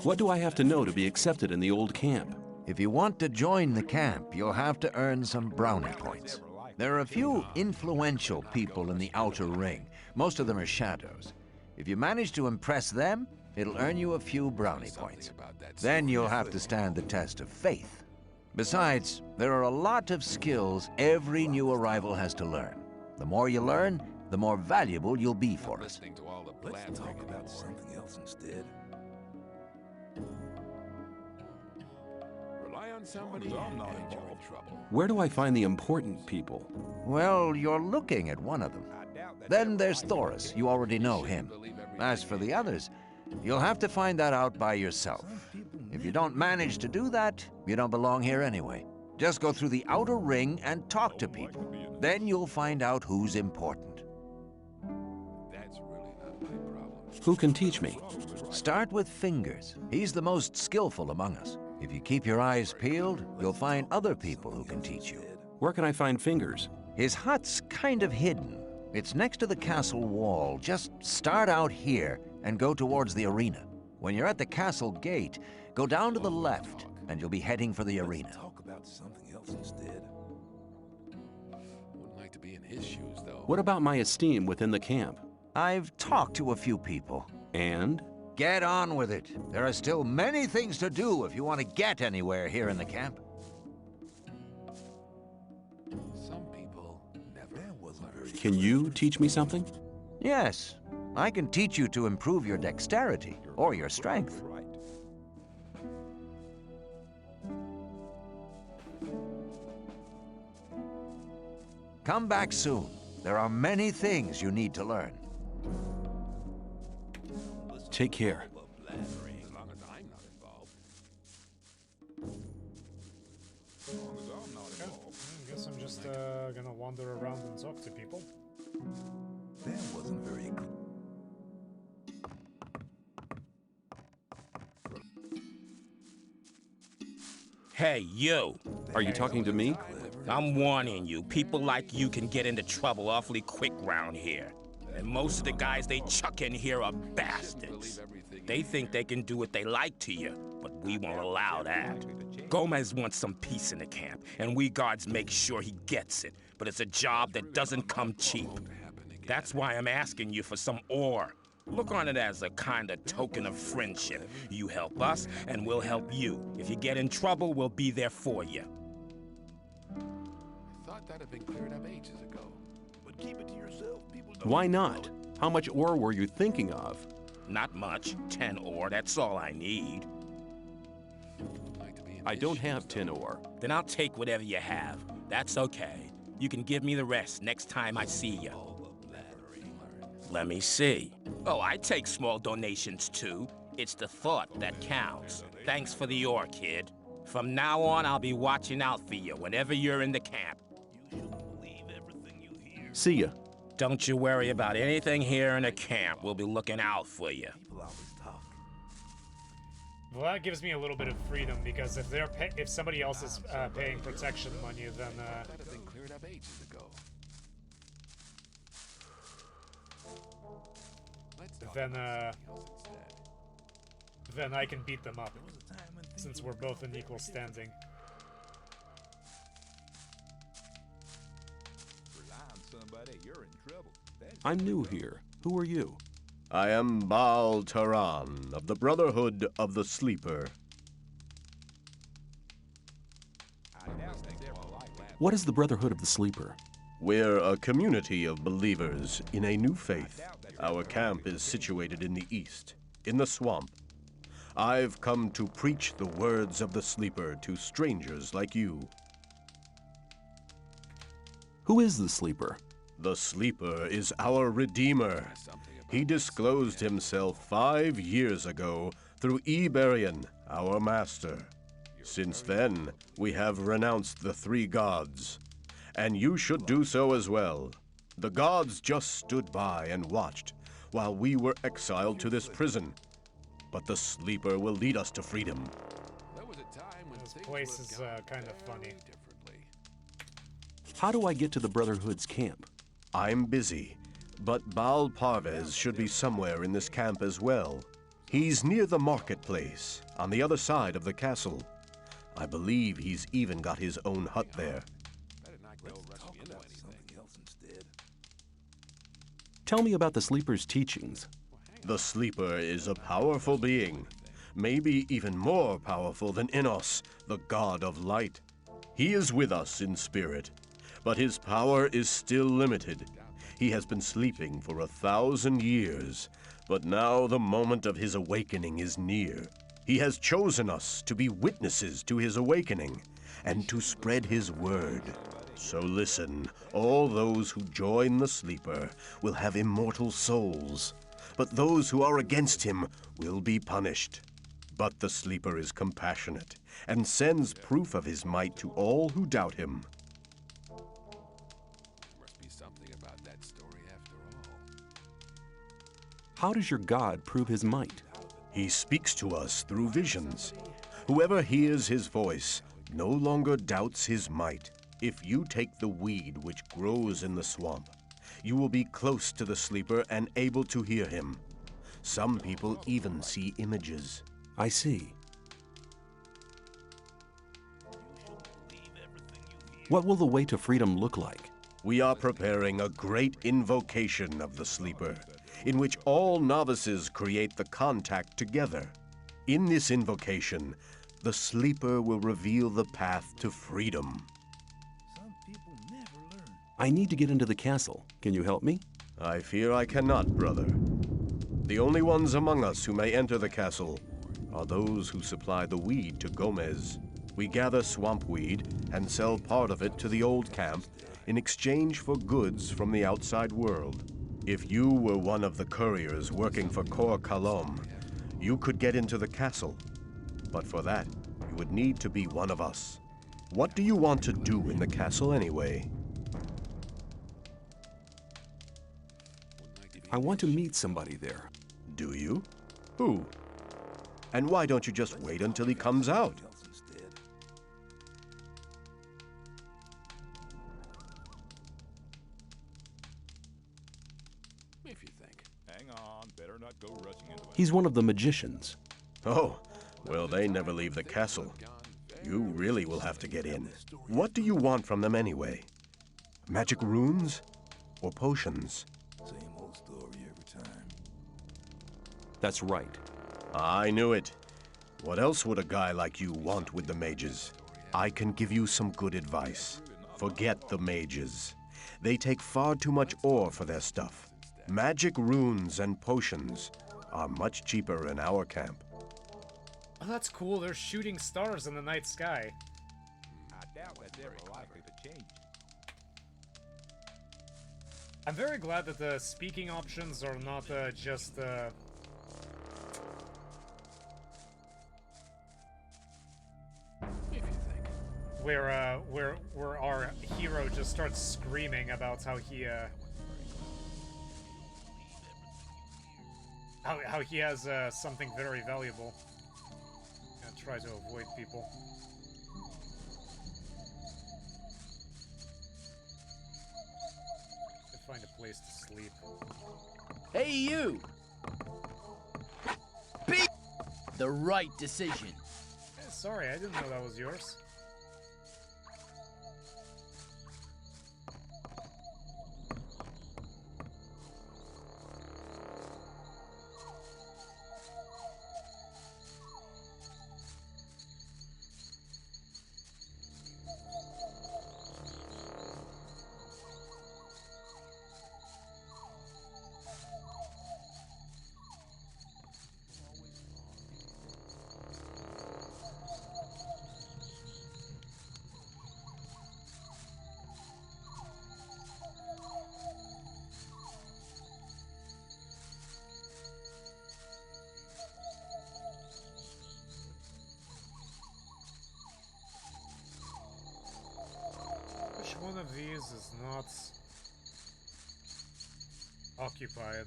What do I have to know to be accepted in the old camp? If you want to join the camp, you'll have to earn some brownie points. There are a few influential people in the outer ring. Most of them are shadows. If you manage to impress them, it'll earn you a few brownie points. Then you'll have to stand the test of faith. Besides, there are a lot of skills every new arrival has to learn. The more you learn, the more valuable you'll be for us. Let's talk about something else instead. Rely on somebody. I'm not in trouble. Where do I find the important people? Well, you're looking at one of them. Then there's Thoris. You already know him. As for the others, you'll have to find that out by yourself. If you don't manage to do that, you don't belong here anyway. Just go through the outer ring and talk to people. Then you'll find out who's important. That's really not my problem. Who can teach me? Start with Fingers. He's the most skillful among us. If you keep your eyes peeled, you'll find other people who can teach you. Where can I find Fingers? His hut's kind of hidden. It's next to the castle wall. Just start out here and go towards the arena. When you're at the castle gate, go down to the left, and you'll be heading for the arena. Talk about something else instead. Wouldn't like to be in his shoes, though. What about my esteem within the camp? I've talked to a few people. And? Get on with it. There are still many things to do if you want to get anywhere here in the camp. Some people never. That wasn't very. Can you teach me something? Yes. I can teach you to improve your dexterity or your strength. Right. Come back soon. There are many things you need to learn. Take care. As long as I'm not involved. As long as I'm not Okay. involved. I guess I'm just gonna wander around and talk to people. That wasn't very good. Hey, you. Are you talking to me? I'm warning you, people like you can get into trouble awfully quick round here. And most of the guys they chuck in here are bastards. They think they can do what they like to you, but we won't allow that. Gomez wants some peace in the camp, and we guards make sure he gets it. But it's a job that doesn't come cheap. That's why I'm asking you for some ore. Look on it as a kind of token of friendship. You help us, and we'll help you. If you get in trouble, we'll be there for you. I thought that had been cleared up ages ago. But keep it to yourself. People don't. Why not? How much ore were you thinking of? Not much. 10 ore, that's all I need. I don't have 10 ore. Then I'll take whatever you have. That's okay. You can give me the rest next time I see you. Let me see. Oh, I take small donations too. It's the thought that counts. Thanks for the ore, kid. From now on, I'll be watching out for you whenever you're in the camp. See ya. Don't you worry about anything here in the camp. We'll be looking out for you. Well, that gives me a little bit of freedom because if somebody else is paying protection money, then That had been cleared up ages ago. then I can beat them up since we're both in equal standing. I'm new here. Who are you? I am Baal Taran of the Brotherhood of the Sleeper. What is the Brotherhood of the Sleeper? We're a community of believers in a new faith. Our camp is situated in the east, in the swamp. I've come to preach the words of the Sleeper to strangers like you. Who is the Sleeper? The Sleeper is our Redeemer. He disclosed himself 5 years ago through Iberian, our master. Since then, we have renounced the 3 gods. And you should do so as well. The gods just stood by and watched while we were exiled to this prison. But the Sleeper will lead us to freedom. This place is kind of funny. How do I get to the Brotherhood's camp? I'm busy, but Baal Parvez should be somewhere in this camp as well. He's near the marketplace, on the other side of the castle. I believe he's even got his own hut there. Tell me about the Sleeper's teachings. The Sleeper is a powerful being, maybe even more powerful than Innos, the god of light. He is with us in spirit, but his power is still limited. He has been sleeping for 1,000 years, but now the moment of his awakening is near. He has chosen us to be witnesses to his awakening and to spread his word. So listen, all those who join the Sleeper will have immortal souls, but those who are against him will be punished. But the Sleeper is compassionate and sends proof of his might to all who doubt him. How does your God prove his might? He speaks to us through visions. Whoever hears his voice no longer doubts his might. If you take the weed which grows in the swamp, you will be close to the Sleeper and able to hear him. Some people even see images. I see. What will the way to freedom look like? We are preparing a great invocation of the Sleeper, in which all novices create the contact together. In this invocation, the Sleeper will reveal the path to freedom. I need to get into the castle. Can you help me? I fear I cannot, brother. The only ones among us who may enter the castle are those who supply the weed to Gomez. We gather swamp weed and sell part of it to the old camp in exchange for goods from the outside world. If you were one of the couriers working for Kor Kalom, you could get into the castle. But for that, you would need to be one of us. What do you want to do in the castle anyway? I want to meet somebody there. Do you? Who? And why don't you just wait until he comes out? If you think. Hang on, better not go rushing into it. He's one of the magicians. Oh, well, they never leave the castle. You really will have to get in. What do you want from them anyway? Magic runes? Or potions? Same old story every time. That's right. I knew it. What else would a guy like you want with the mages? I can give you some good advice. Forget the mages. They take far too much ore for their stuff. Magic runes and potions are much cheaper in our camp. Oh, that's cool. There's shooting stars in the night sky. I doubt that's ever likely to change. I'm very glad that the speaking options are not just where our hero just starts screaming about how he how he has something very valuable. Gonna try to avoid people. Find a place to sleep. Hey, you! Be the right decision. Sorry, I didn't know that was yours. not occupied.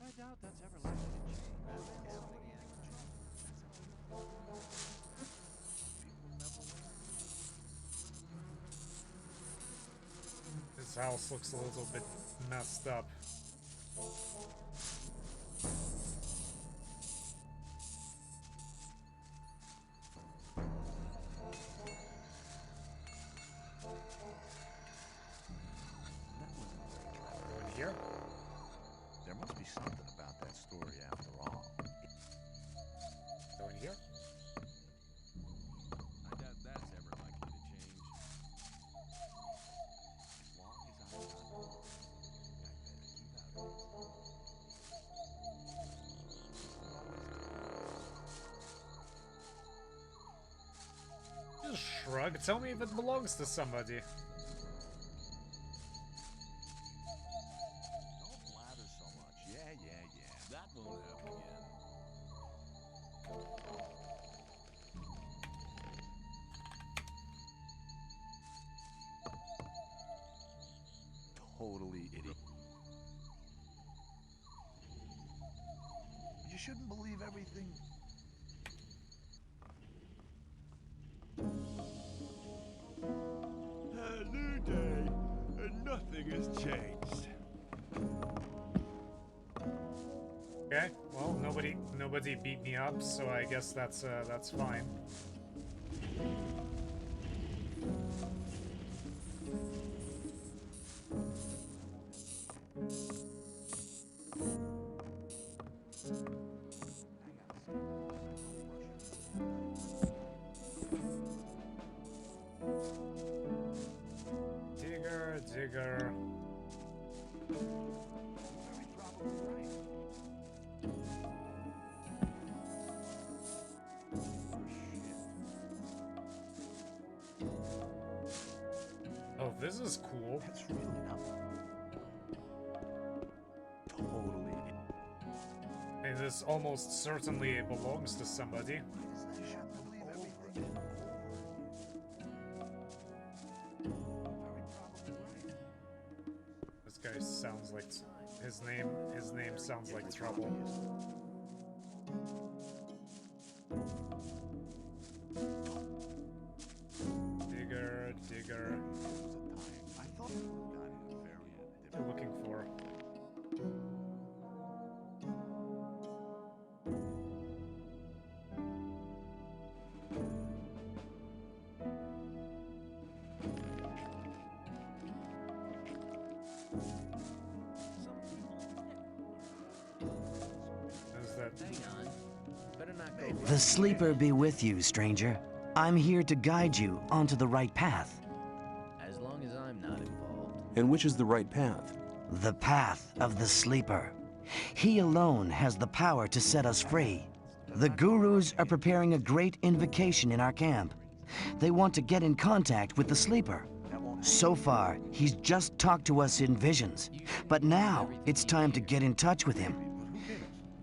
I doubt that's ever likely to change. This house looks a little bit messed up. Here? There must be something about that story after all. Go in here? I doubt that's ever likely to change. As long as I'm not wrong, I better keep out of it. Just shrug. Tell me if it belongs to somebody. Totally idiot. You shouldn't believe everything. A new day, and nothing has changed. Okay, well, nobody beat me up, so I guess that's fine. Digger. Oh, this is cool. That's really not totally. And this almost certainly belongs to somebody. This guy sounds like his name sounds like trouble. Digger. What are you looking for? The sleeper be with you, stranger. I'm here to guide you onto the right path. As long as I'm not involved. And which is the right path? The path of the sleeper. He alone has the power to set us free. The gurus are preparing a great invocation in our camp. They want to get in contact with the sleeper. So far, he's just talked to us in visions. But now, it's time to get in touch with him.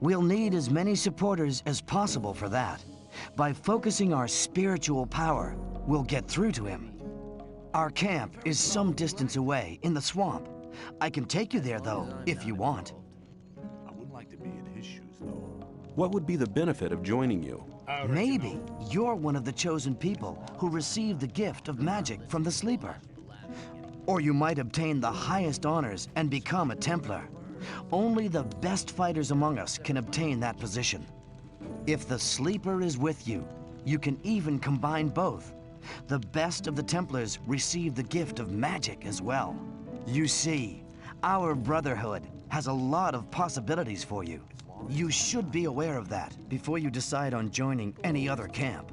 We'll need as many supporters as possible for that. By focusing our spiritual power, we'll get through to him. Our camp is some distance away, in the swamp. I can take you there, though, if you want. I wouldn't like to be in his shoes, though. What would be the benefit of joining you? Maybe you're one of the chosen people who received the gift of magic from the sleeper. Or you might obtain the highest honors and become a Templar. Only the best fighters among us can obtain that position. If the sleeper is with you, you can even combine both. The best of the Templars receive the gift of magic as well. You see, our brotherhood has a lot of possibilities for you. You should be aware of that before you decide on joining any other camp.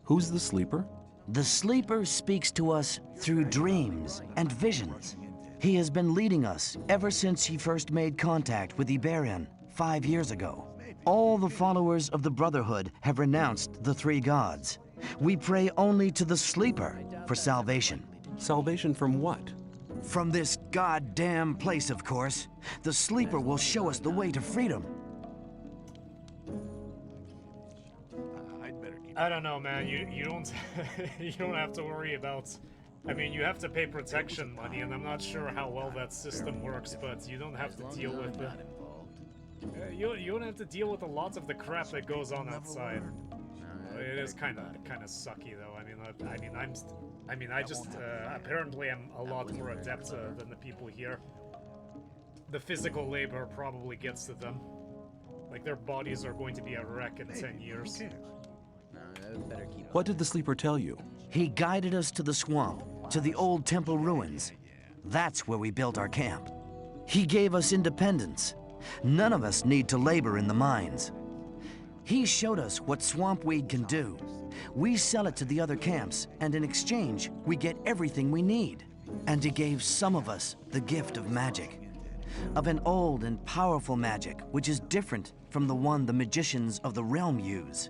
Who's the sleeper? The sleeper speaks to us through dreams and visions. He has been leading us ever since he first made contact with Iberian 5 years ago. All the followers of the Brotherhood have renounced the three gods. We pray only to the sleeper for salvation. Salvation from what? From this goddamn place, of course. The sleeper will show us the way to freedom. I don't know, man. You don't you don't have to worry about. I mean, you have to pay protection money, and I'm not sure how well that system works, but you don't have to deal with it. You don't have to deal with a lot of the crap that goes on outside. It is kind of sucky, though. I just apparently am a lot more adept than the people here. The physical labor probably gets to them. Like, their bodies are going to be a wreck in 10 years. What did the sleeper tell you? He guided us to the swamp, to the old temple ruins. That's where we built our camp. He gave us independence. None of us need to labor in the mines. He showed us what swamp weed can do. We sell it to the other camps, and in exchange, we get everything we need. And he gave some of us the gift of magic. Of an old and powerful magic, which is different from the one the magicians of the realm use.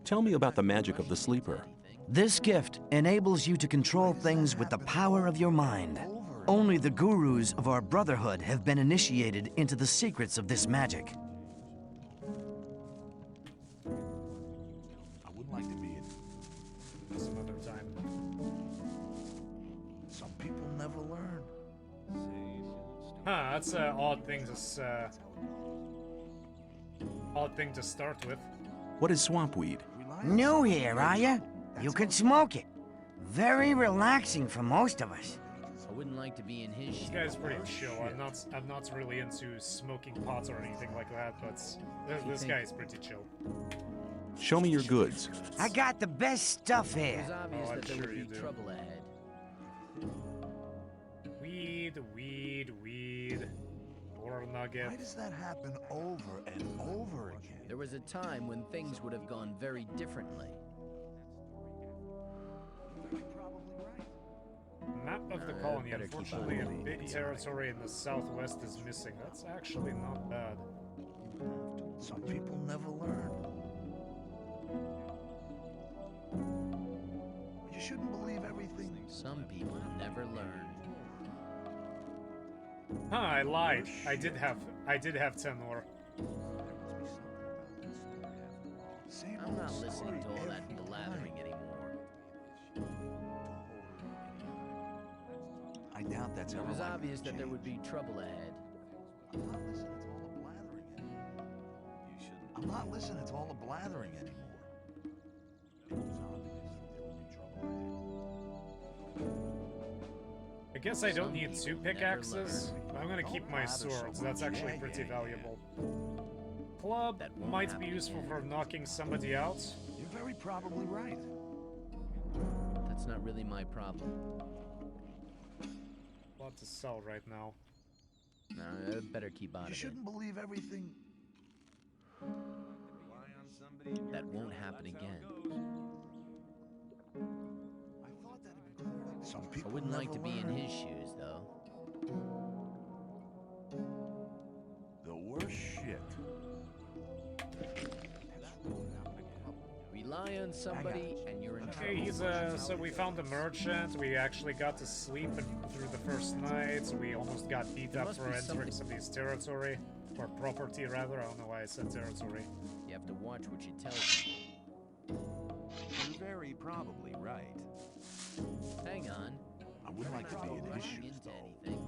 Tell me about the magic of the sleeper. This gift enables you to control things with the power of your mind. Only the gurus of our Brotherhood have been initiated into the secrets of this magic. I wouldn't like to be in some other time. Some people never learn. Huh, that's an odd thing to start with. What is swamp weed? New here, are ya? You can smoke it. Very relaxing for most of us. I wouldn't like to be in his shoes. This guy's pretty chill. I'm not really into smoking pot or anything like that, but this guy is pretty chill. Show me your goods. I got the best stuff here. It was obvious that there would be trouble ahead. Weed. Or nugget. Why does that happen over and over again? There was a time when things would have gone very differently. Map of the colony. Unfortunately, a big territory in the southwest is missing. That's actually not bad. Some people never learn. You shouldn't believe everything. Some people never learn. Huh, I lied. I did have 10 ore. I'm not listening to all that blathering anymore. I doubt that's ever It was likely obvious to that there change. would be trouble ahead. I'm not listening to all the blathering anymore. I guess I don't need 2 pickaxes. I'm gonna keep my swords. That's actually pretty valuable. Club might be useful for knocking somebody out. You're very probably right. That's not really my problem. A lot to sell right now. No, I better keep out of You it. shouldn't believe everything. That won't happen again. Some I people wouldn't like to never be in learn. his shoes, though. The worst shit. Rely on somebody and you're in Okay, trouble. so we found a merchant. We actually got to sleep through the first night. We almost got beat up for entering somebody's territory. Or property, rather. I don't know why I said territory. You have to watch what you tell people. You're very probably right. Hang on. I wouldn't like to be in his shoes, into though. anything.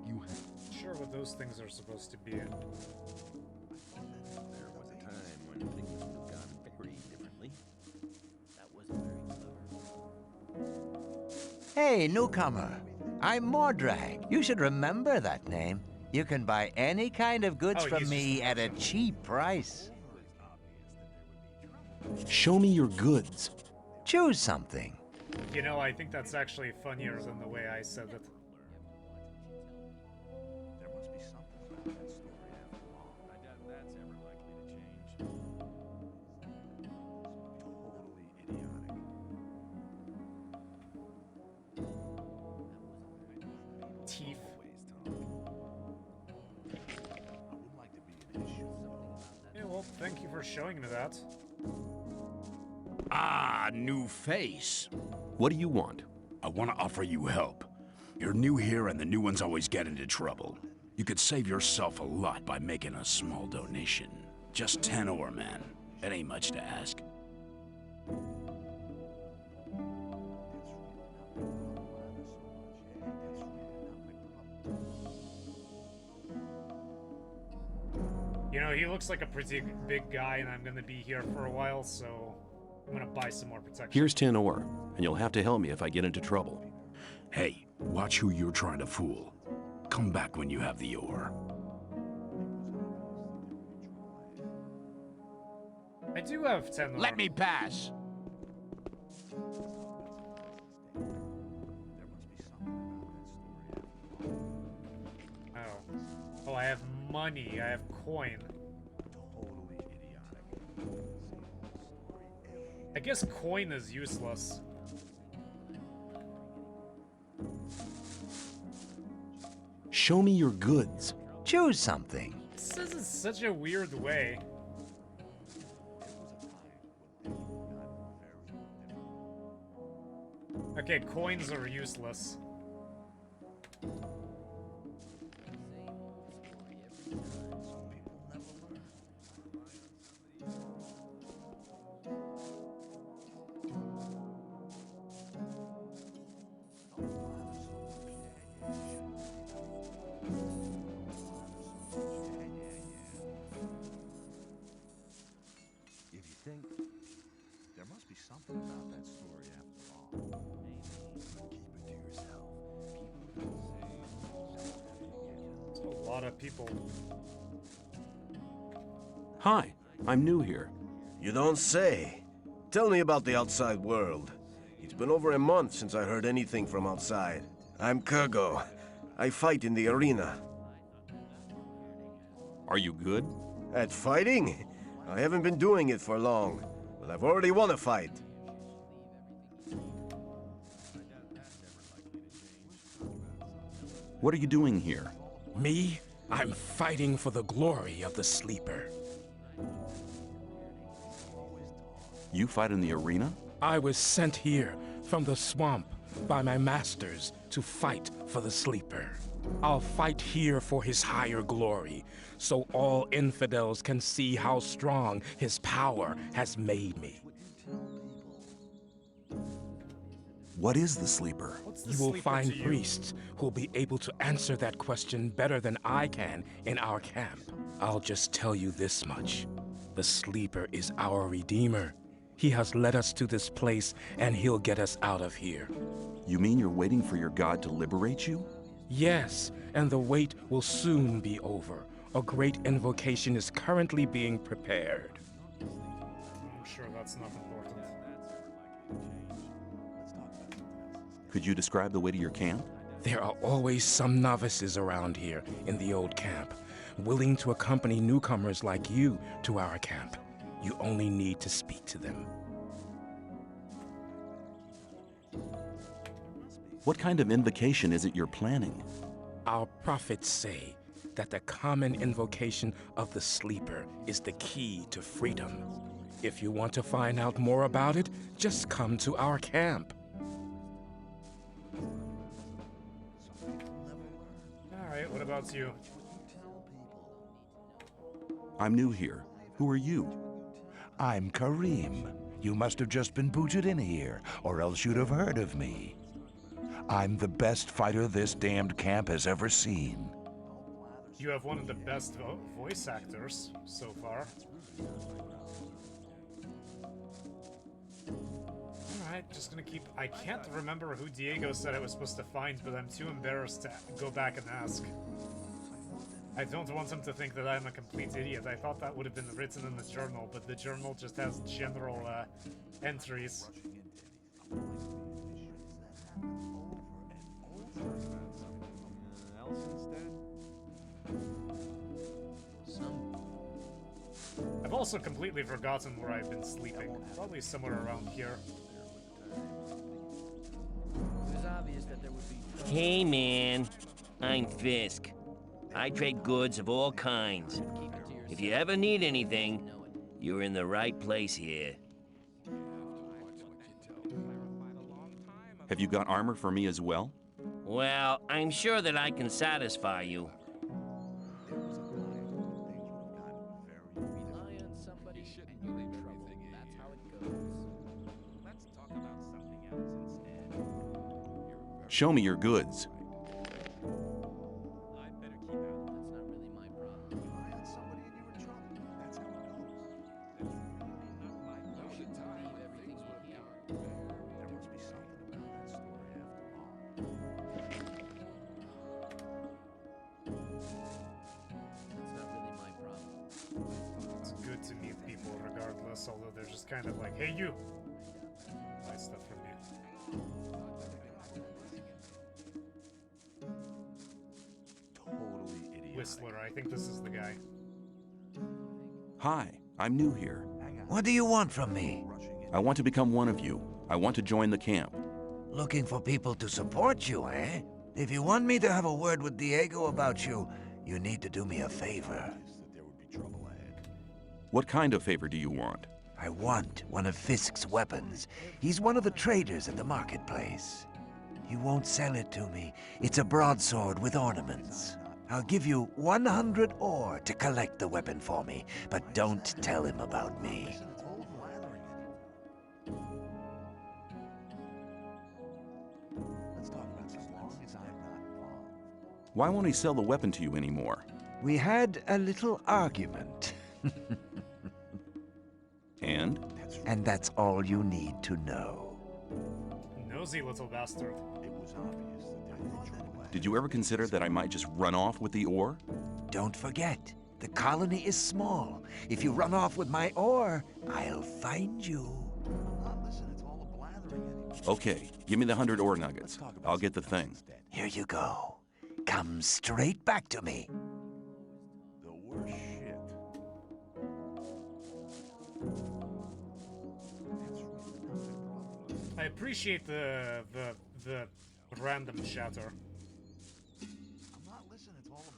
You have... Sure what those things are supposed to be. There was a time when things would have gone very differently. That wasn't very clever. Hey, newcomer. I'm Mordrag. You should remember that name. You can buy any kind of goods Oh, from he's me just at a cheap price. Show me your goods. Choose something. You know, I think that's actually funnier than the way I said it. There must be something about that story. Well, thank you for showing me that. Ah, new face. What do you want? I want to offer you help. You're new here and the new ones always get into trouble. You could save yourself a lot by making a small donation. Just 10 ore, man. It ain't much to ask. You know, he looks like a pretty big guy, and I'm gonna be here for a while, so I'm gonna buy some more protection. Here's 10 ore, and you'll have to help me if I get into trouble. Hey, watch who you're trying to fool. Come back when you have the ore. I do have 10 ore. Let me pass. Oh, I have money. I have coin. I guess coin is useless. Show me your goods. Choose something. This is such a weird way. Okay, coins are useless. There must be something about that story after all. Keep it to yourself. There's a lot of people. Hi, I'm new here. You don't say. Tell me about the outside world. It's been over a month since I heard anything from outside. I'm Kurgo. I fight in the arena. Are you good? At fighting? I haven't been doing it for long, but I've already won a fight. What are you doing here? Me? I'm fighting for the glory of the Sleeper. You fight in the arena? I was sent here from the swamp by my masters to fight for the Sleeper. I'll fight here for his higher glory, so all infidels can see how strong his power has made me. What is the Sleeper? You will find priests who'll be able to answer that question better than I can in our camp. I'll just tell you this much. The Sleeper is our Redeemer. He has led us to this place, and he'll get us out of here. You mean you're waiting for your god to liberate you? Yes, and the wait will soon be over. A great invocation is currently being prepared. I'm sure that's not important. Could you describe the way to your camp? There are always some novices around here in the old camp, willing to accompany newcomers like you to our camp. You only need to speak to them. What kind of invocation is it you're planning? Our prophets say that the common invocation of the Sleeper is the key to freedom. If you want to find out more about it, just come to our camp. Alright, what about you? I'm new here. Who are you? I'm Kareem. You must have just been booted in here, or else you'd have heard of me. I'm the best fighter this damned camp has ever seen. You have one of the best voice actors so far. Alright, just gonna keep... I can't remember who Diego said I was supposed to find, but I'm too embarrassed to go back and ask. I don't want him to think that I'm a complete idiot. I thought that would have been written in the journal, but the journal just has general entries. I've also completely forgotten where I've been sleeping. Probably somewhere around here. It was obvious that there would be... Hey man, I'm Fisk. I trade goods of all kinds. If you ever need anything, you're in the right place here. Have you got armor for me as well? Well, I'm sure that I can satisfy you. Rely on somebody and you're in trouble. That's how it goes. Let's talk about something else instead. Show me your goods. I'd better keep out. That's not really my problem. Rely on somebody and you're in trouble. That's how it goes. That's really not my problem. You should believe everything you hear. There must be something about that story after all. That's not really my problem. It's good to meet people regardless, although they're just kind of like, hey you! Buy stuff from you. Totally idiotic. Whistler, I think this is the guy. Hi, I'm new here. What do you want from me? I want to become one of you. I want to join the camp. Looking for people to support you, eh? If you want me to have a word with Diego about you, you need to do me a favor. There would be trouble ahead. What kind of favor do you want? I want one of Fisk's weapons. He's one of the traders at the marketplace. He won't sell it to me. It's a broadsword with ornaments. I'll give you 100 ore to collect the weapon for me, but don't tell him about me. It's all blathering it. Let's talk about as long as I'm not involved. Why won't he sell the weapon to you anymore? We had a little argument. And? And that's all you need to know. Nosy little bastard. It was obvious that there would be trouble ahead. Did you ever consider that I might just run off with the ore? Don't forget, the colony is small. If you run off with my ore, I'll find you. I'm not listening. It's all a blathering anyway. Okay, give me the 100 ore nuggets. I'll get the thing. Here you go. Come straight back to me. The worst shit. I appreciate the random chatter. I'm not listening. It's all a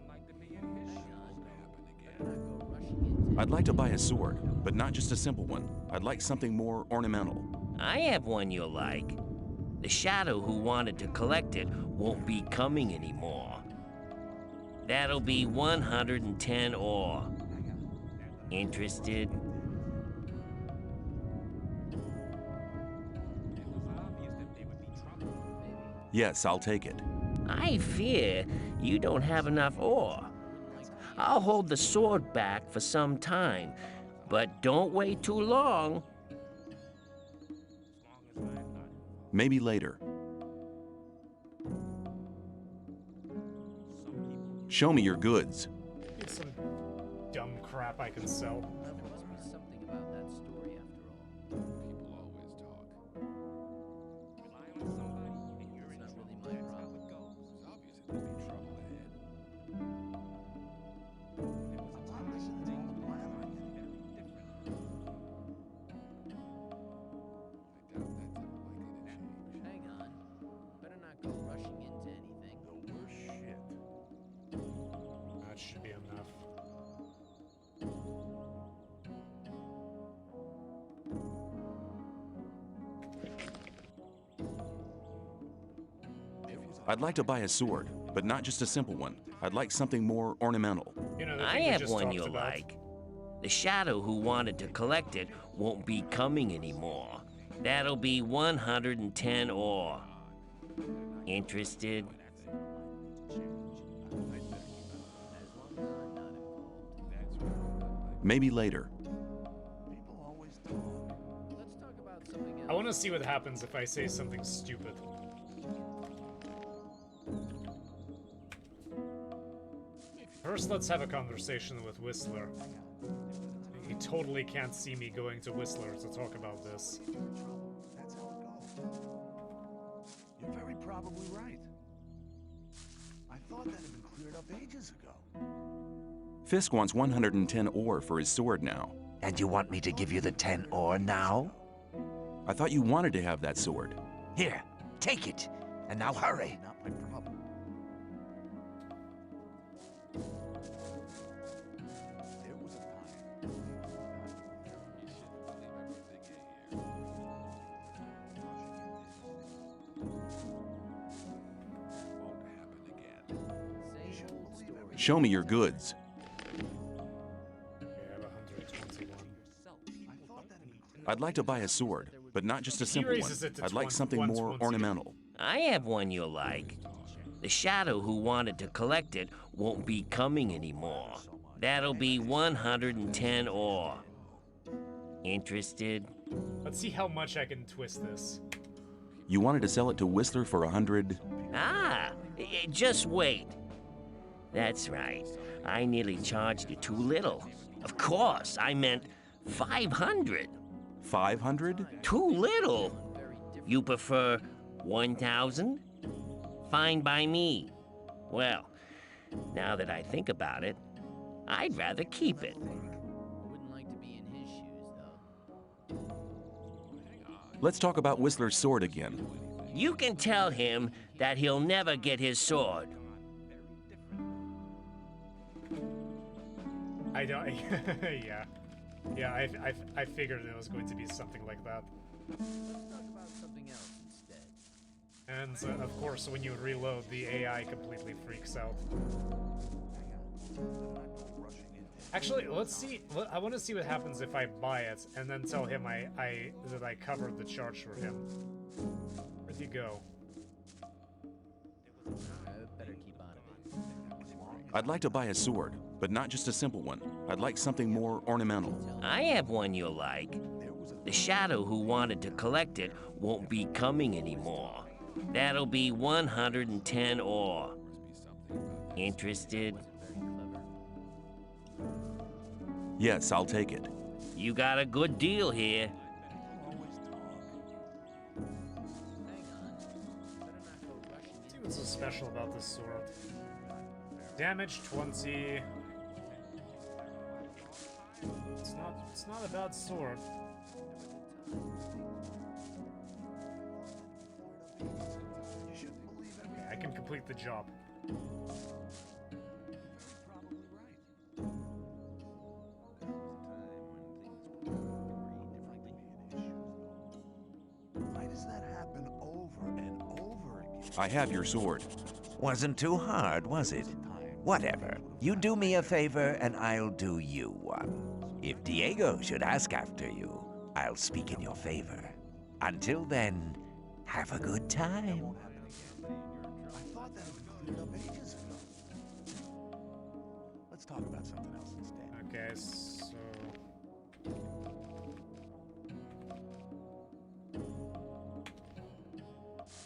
blathering anyway. I'd like to buy a sword, but not just a simple one. I'd like something more ornamental. I have one you'll like. The shadow who wanted to collect it won't be coming anymore. That'll be 110 ore. Interested? Yes, I'll take it. I fear you don't have enough ore. I'll hold the sword back for some time, but don't wait too long. Maybe later. Show me your goods. It's some dumb crap I can sell. There must be something about that story after all. People always talk. Rely on somebody and you're in trouble. That's how it goes. It's obvious that there'd be trouble ahead. I'm not listening. It's all a blathering anyway. Hang on. Better not go rushing into anything. The worst shit. That should be enough. I'd like to buy a sword, but not just a simple one. I'd like something more ornamental. You know, the I thing we have just one talked you'll about. like. The shadow who wanted to collect it won't be coming anymore. That'll be 110 ore. Interested? Maybe later. People always talk. Let's talk about something else. I want to see what happens if I say something stupid. First, let's have a conversation with Whistler. He totally can't see me going to Whistler to talk about this. If you're in trouble, that's how it goes. You're very probably right. I thought that had been cleared up ages ago. Fisk wants 110 ore for his sword now. And you want me to give you the 10 ore now? I thought you wanted to have that sword. Here, take it. And now hurry. Not my problem. Show me your goods. I'd like to buy a sword, but not just a simple one. I'd like something more ornamental. I have one you'll like. The shadow who wanted to collect it won't be coming anymore. That'll be 110 ore. Interested? Let's see how much I can twist this. You wanted to sell it to Whistler for 100? Just wait. That's right. I nearly charged you too little. Of course, I meant 500. 500? Too little. You prefer 1,000? Fine by me. Well, now that I think about it, I'd rather keep it. Wouldn't like to be in his shoes, though. Let's talk about Whistler's sword again. You can tell him that he'll never get his sword. I don't. Yeah. Yeah, I figured it was going to be something like that. Let's talk about something else instead. And of course, when you reload, the AI completely freaks out. Actually, let's see. I want to see what happens if I buy it and then tell him that I covered the charge for him. Where'd he go? Better keep out of it. I'd like to buy a sword, but not just a simple one. I'd like something more ornamental. I have one you'll like. The shadow who wanted to collect it won't be coming anymore. That'll be 110 ore. Interested? Yes, I'll take it. You got a good deal here. See what's so special about this sword. Damage 20. It's not a bad sword. Okay, I can complete the job. Why does that happen over and over again? I have your sword. Wasn't too hard, was it? Whatever. You do me a favor, and I'll do you one. If Diego should ask after you, I'll speak in your favor. Until then, have a good time. I thought that had been cleared up ages ago. Let's talk about something else instead. Okay, so...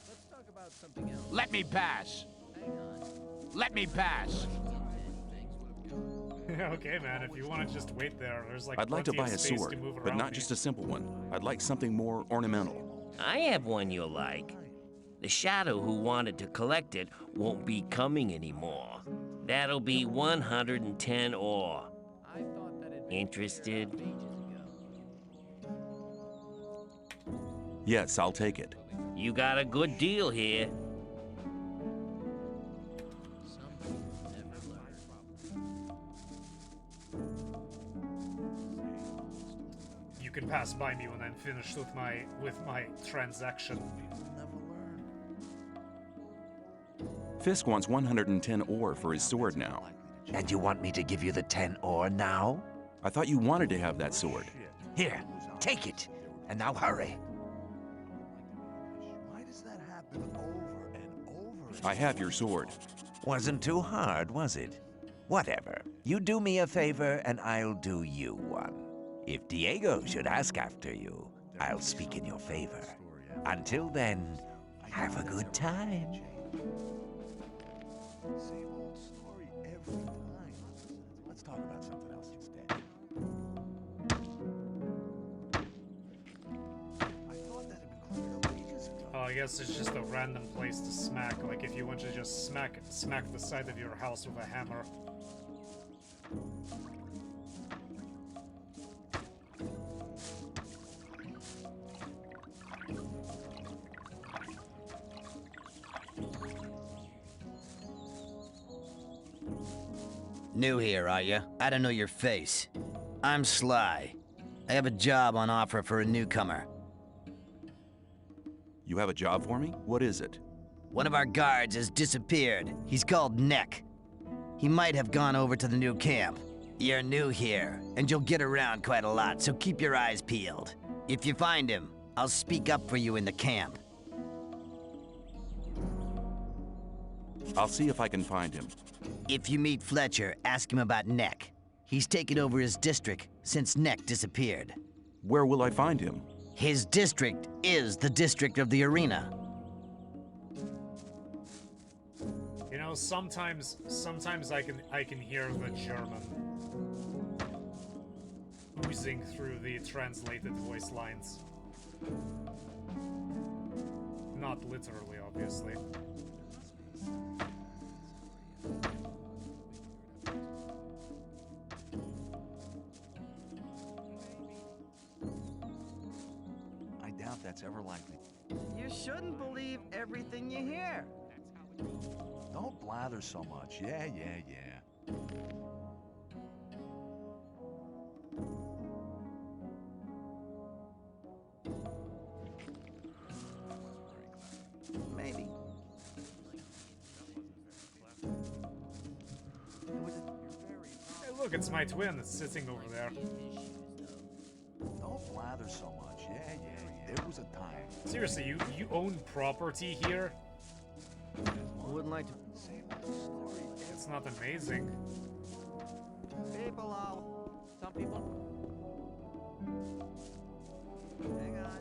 Let's talk about something else. Let me pass. Hang on. Let me pass. Okay, man, if you want to just wait there, there's like I'd like to plenty buy of a space sword, to move but around not me. just a simple one. I'd like something more ornamental. I have one you'll like. The shadow who wanted to collect it won't be coming anymore. That'll be 110 ore. I thought that had been Interested? ages ago. Yes, I'll take it. You got a good deal here. Some people never learn. You can pass by me when I'm finished with my transaction. Fisk wants 110 ore for his sword now. And you want me to give you the 10 ore now? I thought you wanted to have that sword. Here, take it. And now hurry. Why does that happen over and over again? I have your sword. Wasn't too hard, was it? Whatever. You do me a favor, and I'll do you one. If Diego should ask after you, I'll speak in your favor. Until then, have a good time. Same old story every time. Let's talk about something else instead. I thought that had been cleared up ages ago. Oh, I guess it's just a random place to smack. Like if you want to just smack the side of your house with a hammer. New here, are ya? I don't know your face. I'm Sly. I have a job on offer for a newcomer. You have a job for me? What is it? One of our guards has disappeared. He's called Neck. He might have gone over to the new camp. You're new here, and you'll get around quite a lot, so keep your eyes peeled. If you find him, I'll speak up for you in the camp. I'll see if I can find him. If you meet Fletcher, ask him about Neck. He's taken over his district since Neck disappeared. Where will I find him? His district is the district of the arena. You know, sometimes I can hear the German oozing through the translated voice lines. Not literally, obviously. I doubt that's ever likely. You shouldn't believe everything you hear. Don't blather so much. Yeah. Maybe. Hey, look, it's my twin. It's sitting over there. Don't blather so much. Yeah. There was a time. Seriously, you own property here? Wouldn't like to. It's not amazing. People all. Some people. Hang on.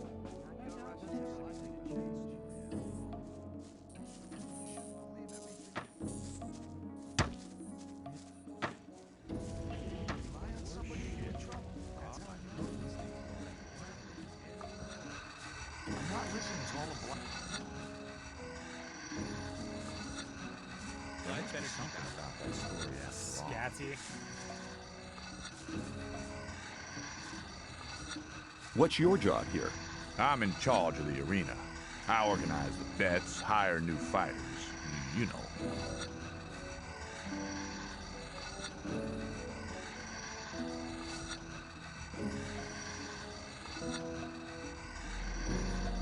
Scatty. What's your job here? I'm in charge of the arena. I organize the bets, hire new fighters. You know.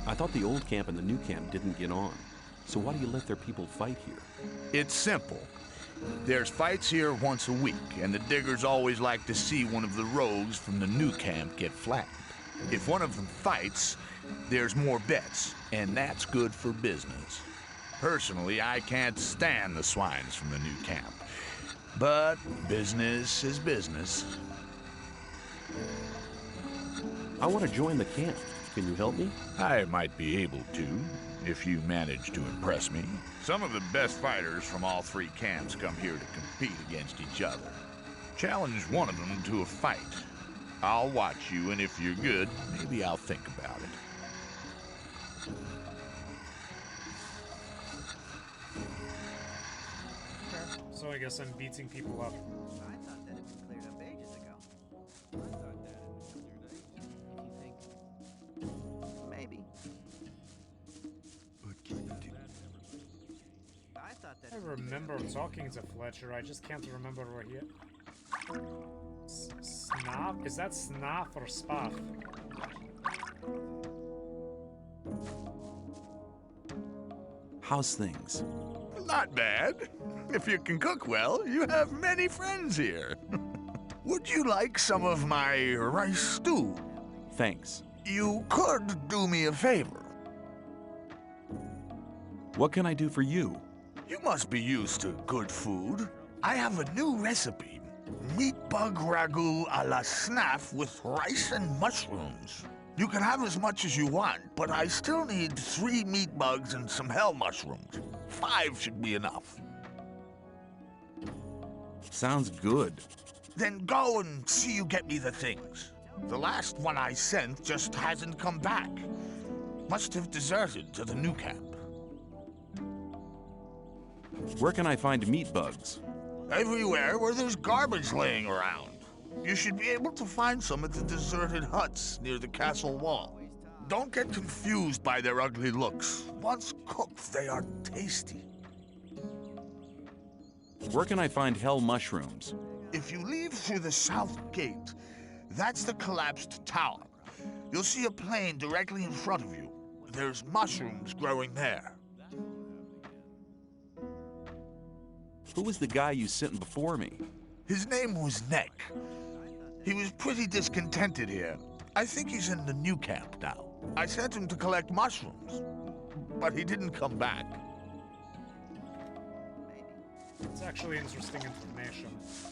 I thought the old camp and the new camp didn't get on. So why do you let their people fight here? It's simple. There's fights here once a week, and the diggers always like to see one of the rogues from the new camp get flattened. If one of them fights, there's more bets, and that's good for business. Personally, I can't stand the swines from the new camp. But business is business. I want to join the camp. Can you help me? I might be able to, if you manage to impress me. Some of the best fighters from all three camps come here to compete against each other. Challenge one of them to a fight. I'll watch you, and if you're good, maybe I'll think about it. So I guess I'm beating people up. I thought that had been cleared up ages ago. I thought that had been cleared up ages ago. If you think. Maybe. I thought that. I remember talking to Fletcher, I just can't remember where he... Snaff? Is that Snaff or Spaff? How's things? Not bad. If you can cook well, you have many friends here. Would you like some of my rice stew? Thanks. You could do me a favor. What can I do for you? You must be used to good food. I have a new recipe. Meat bug ragu a la snaff with rice and mushrooms. You can have as much as you want, but I still need 3 meat bugs and some hell mushrooms. 5 should be enough. Sounds good. Then go and see you get me the things. The last one I sent just hasn't come back. Must have deserted to the new camp. Where can I find meat bugs? Everywhere where there's garbage laying around. You should be able to find some at the deserted huts near the castle wall. Don't get confused by their ugly looks. Once cooked, they are tasty. Where can I find hell mushrooms? If you leave through the south gate, that's the collapsed tower. You'll see a plain directly in front of you. There's mushrooms growing there. Who was the guy you sent before me? His name was Neck. He was pretty discontented here. I think he's in the new camp now. I sent him to collect mushrooms, but he didn't come back. It's actually interesting information.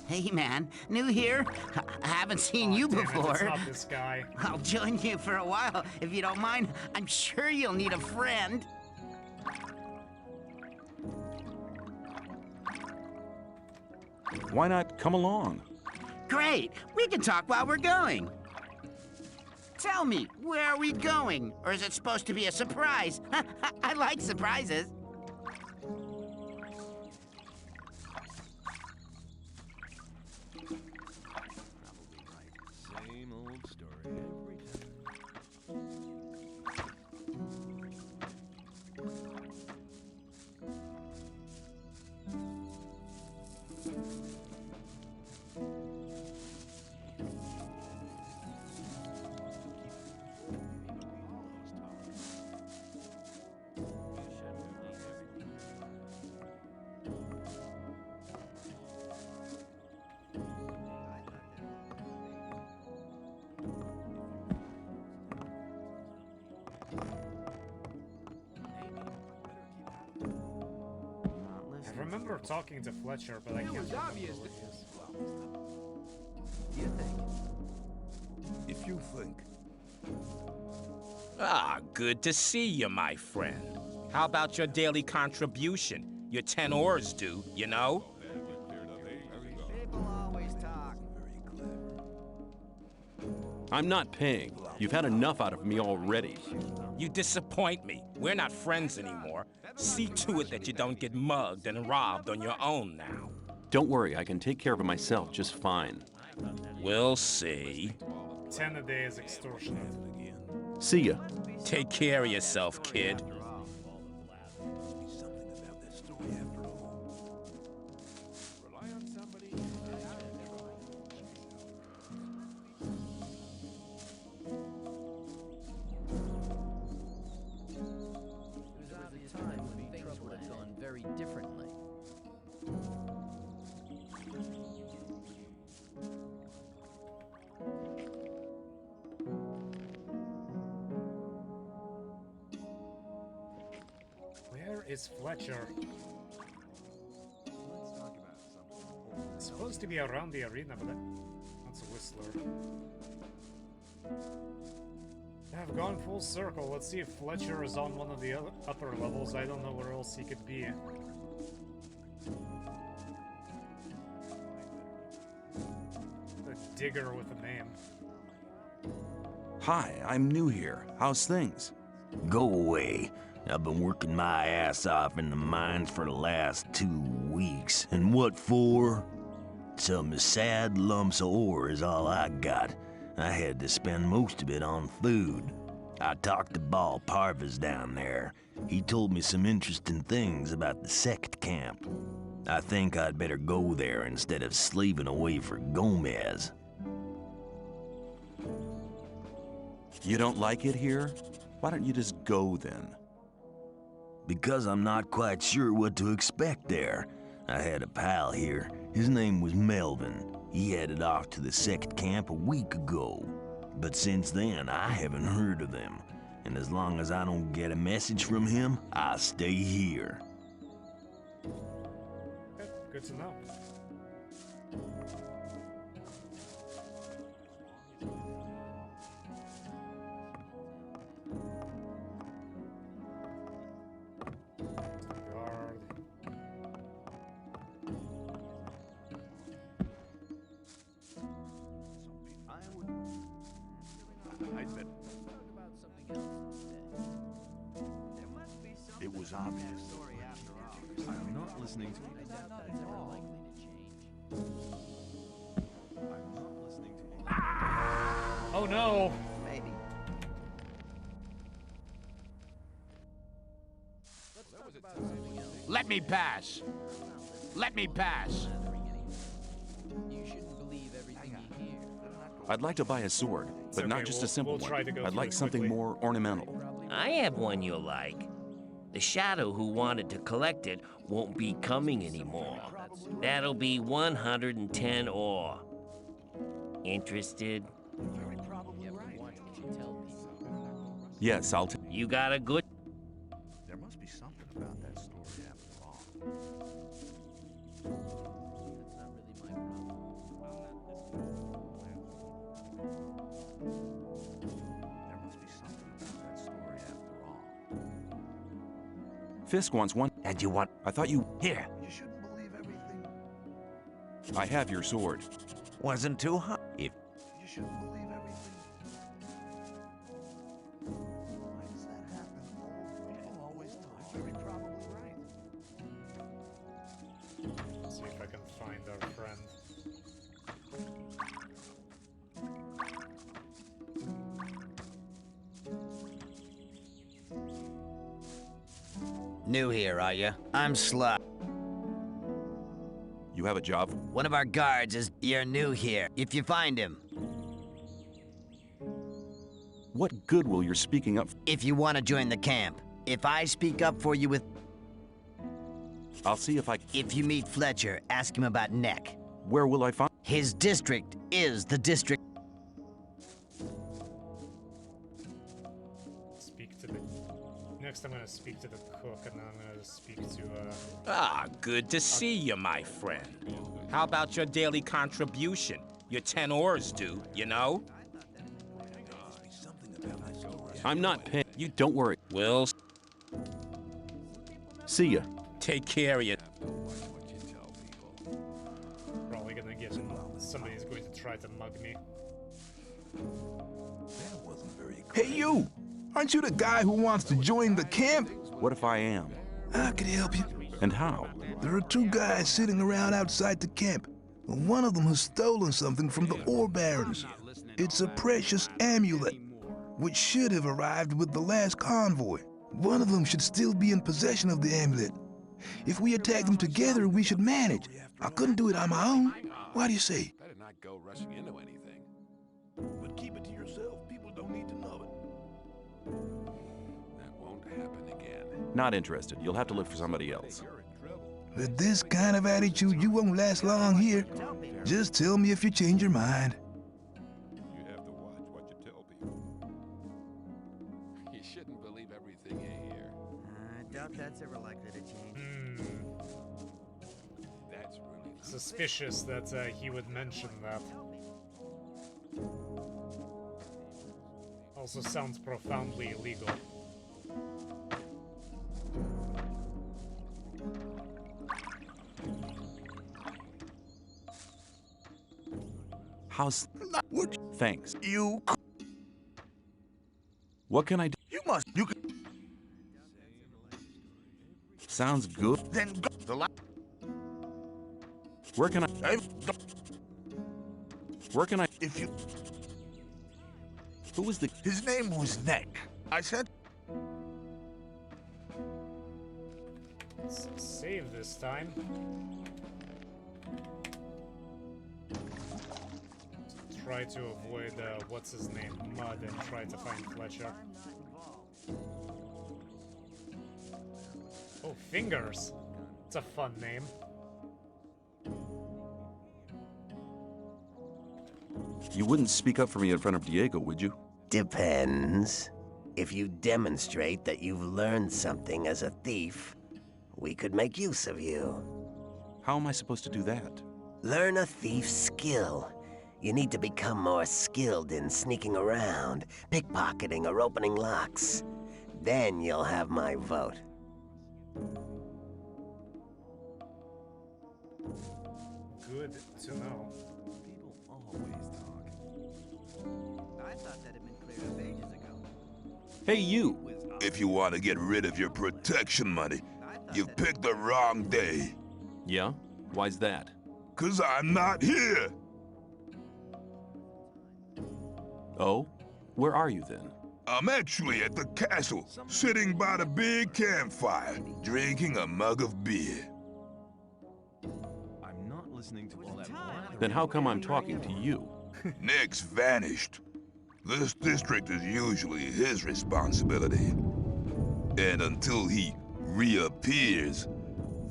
Hey man, new here? I haven't seen you Damn it, before. it's not this guy. I'll join you for a while, if you don't mind. I'm sure you'll need a friend. Why not come along? Great, we can talk while we're going. Tell me, where are we going? Or is it supposed to be a surprise? I like surprises. Same old story every time. I remember talking to Fletcher, but I can't remember what he is. You think? If you think. Ah, good to see you, my friend. How about your daily contribution? Your 10 ores due, you know? People always talk. I'm not paying. You've had enough out of me already. You disappoint me. We're not friends anymore. See to it that you don't get mugged and robbed on your own now. Don't worry, I can take care of myself just fine. We'll see. 10 a day is extortionate. See ya. Take care of yourself, kid. Very differently. Where is Fletcher? It's supposed to be around the arena, but that's a Whistler. I've gone full circle. Let's see if Fletcher is on one of the upper levels. I don't know where else he could be. A digger with a name. Hi, I'm new here. How's things? Go away. I've been working my ass off in the mines for the last 2 weeks. And what for? Some sad lumps of ore is all I got. I had to spend most of it on food. I talked to Ball Parvis down there. He told me some interesting things about the sect camp. I think I'd better go there instead of slaving away for Gomez. You don't like it here? Why don't you just go then? Because I'm not quite sure what to expect there. I had a pal here. His name was Melvin. He headed off to the sect camp a week ago. But since then, I haven't heard of him. And as long as I don't get a message from him, I'll stay here. Okay, good to know. Guard. I'd bet it was obvious. I'm not listening to you. I doubt that it's ever likely to change. I'm not listening to you. Oh no! Maybe. Let me pass. Let me pass. You shouldn't believe everything you hear. I'd like to buy a sword, but okay, not just a simple we'll try one. to go I'd through like it something quickly. more ornamental. I have one you'll like. The shadow who wanted to collect it won't be coming anymore. That'll be 110 ore. Interested? Yes, I'll You got a good... There must be something about that story after all. There must be something about that story after all. Fisk wants one. And you want... I thought you... Here. You shouldn't believe everything. I have your sword. Wasn't too hot. If... You shouldn't believe everything. Why does that happen? People always talk. Very probably right. Let's see if I can find our friend. New here, are you? I'm Slug. You have a job? One of our guards is... You're new here. If you find him. What good will your speaking up... If you want to join the camp. If I speak up for you with... I'll see if I... If you meet Fletcher, ask him about Neck. Where will I find... His district is the district... Speak to the... Next I'm gonna speak to the cook, and then I'm gonna speak to, Ah, good to see you, my friend. How about your daily contribution? Your 10 ores due, you know? I'm not paying. You don't worry. Will... See ya. Take care of you. probably gonna get... Somebody's going to try to mug me. That wasn't very clear. Hey, you! Aren't you the guy who wants to join the camp? What if I am? I could help you. And how? There are two guys sitting around outside the camp. One of them has stolen something from the ore barons. It's a precious amulet, which should have arrived with the last convoy. One of them should still be in possession of the amulet. If we attack them together, we should manage. I couldn't do it on my own. What do you say? Better not go rushing into anything. But keep it to yourself. People don't need to know it. That won't happen again. Not interested. You'll have to look for somebody else. With this kind of attitude, you won't last long here. Just tell me if you change your mind. You have to watch what you tell people. You shouldn't believe everything you hear. I doubt that's ever likely to change. That's really Suspicious that he would mention that. Also sounds profoundly illegal. How's... What? Thanks. You... What can I do? You must... You can... Sounds good. Then go... The Where can I... Where can I... If you... Who was the... His name was Neck. I said... Let's save this time. Try to avoid, what's his name, Mud, and try to find Fletcher. Oh, Fingers! It's a fun name. You wouldn't speak up for me in front of Diego, would you? Depends. If you demonstrate that you've learned something as a thief, we could make use of you. How am I supposed to do that? Learn a thief's skill. You need to become more skilled in sneaking around, pickpocketing, or opening locks. Then you'll have my vote. Good to know. People always talk. I thought that had been cleared up ages ago. Hey, you! If you want to get rid of your protection money, you've picked the wrong day. Yeah? Why's that? 'Cause I'm not here. Oh? Where are you then? I'm actually at the castle, sitting by the big campfire, drinking a mug of beer. I'm not listening to all that blather. Then how come I'm talking to you? Nick's vanished. This district is usually his responsibility. And until he reappears,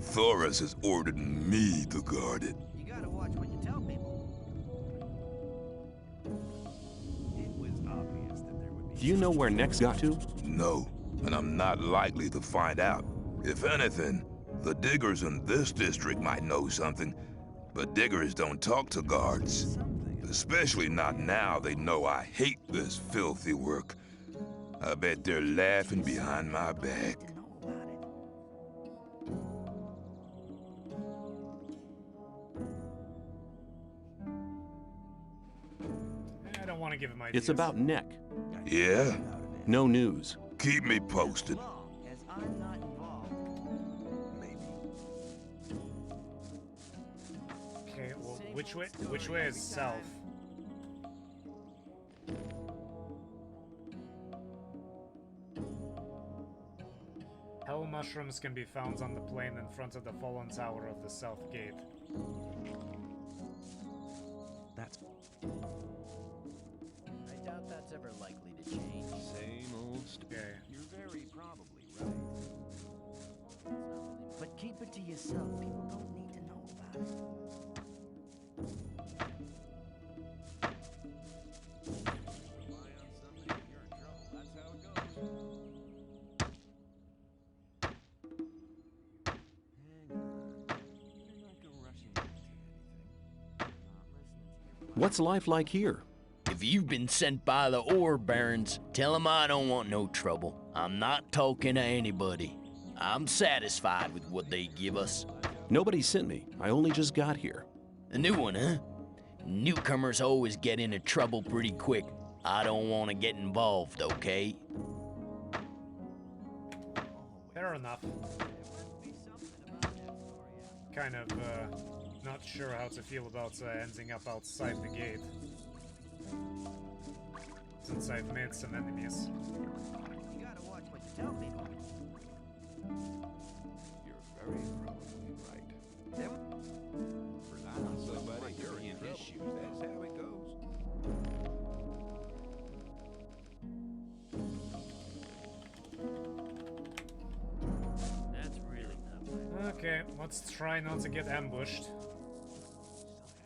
Thoris has ordered me to guard it. You gotta watch what you tell people. It was obvious that there would be... Do you know where Nex got to? No, and I'm not likely to find out. If anything, the diggers in this district might know something, but diggers don't talk to guards. Especially not now they know I hate this filthy work. I bet they're laughing behind my back. I don't want to give him ideas. It's about Neck. Yeah? No news. Keep me posted. As I'm not involved. Maybe. Okay, well, which way is south? Hell mushrooms can be found on the plain in front of the fallen tower of the south gate. That's... I doubt that's ever likely to change. Same old story. Okay. You're very probably right. But keep it to yourself. People don't need to know about it. Rely on somebody, you're in trouble. That's how it goes. Hang on. Better not go rushing into anything. Not listening to your... What's life like here? If you've been sent by the ore barons, tell them I don't want no trouble. I'm not talking to anybody. I'm satisfied with what they give us. Nobody sent me. I only just got here. A new one, huh? Newcomers always get into trouble pretty quick. I don't want to get involved, okay? Fair enough. Kind of, not sure how to feel about ending up outside the gate. Since I've made some enemies. You gotta watch what you tell people. You're very probably right. Rely on somebody, you're in his shoes. That's how it goes. That's really not my... Okay, let's try not to get ambushed.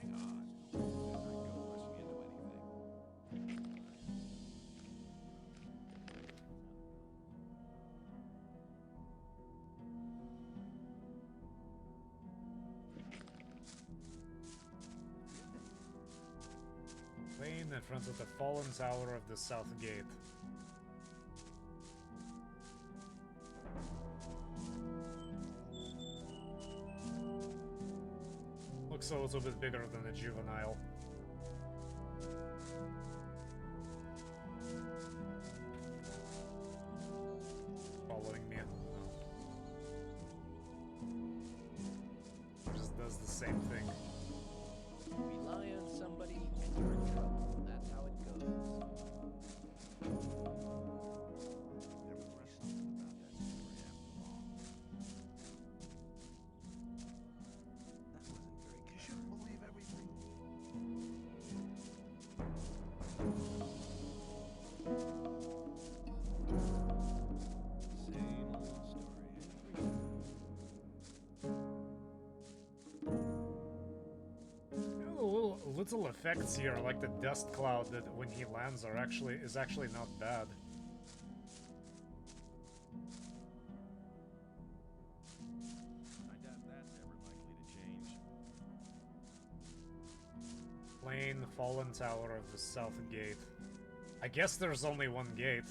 Hang on. Better not go rushing into anything. Plain in front of the fallen tower of the south gate. Looks a little bit bigger than a juvenile. Following me. Just does the same thing. Rely on somebody and you're in trouble. That's how it goes. There must be something about that story after all. That wasn't very good. You shouldn't believe everything. Same old story Little effects here, like the dust cloud that when he lands is actually not bad. I doubt that's ever likely to change. Plain fallen tower of the south gate. I guess there's only one gate.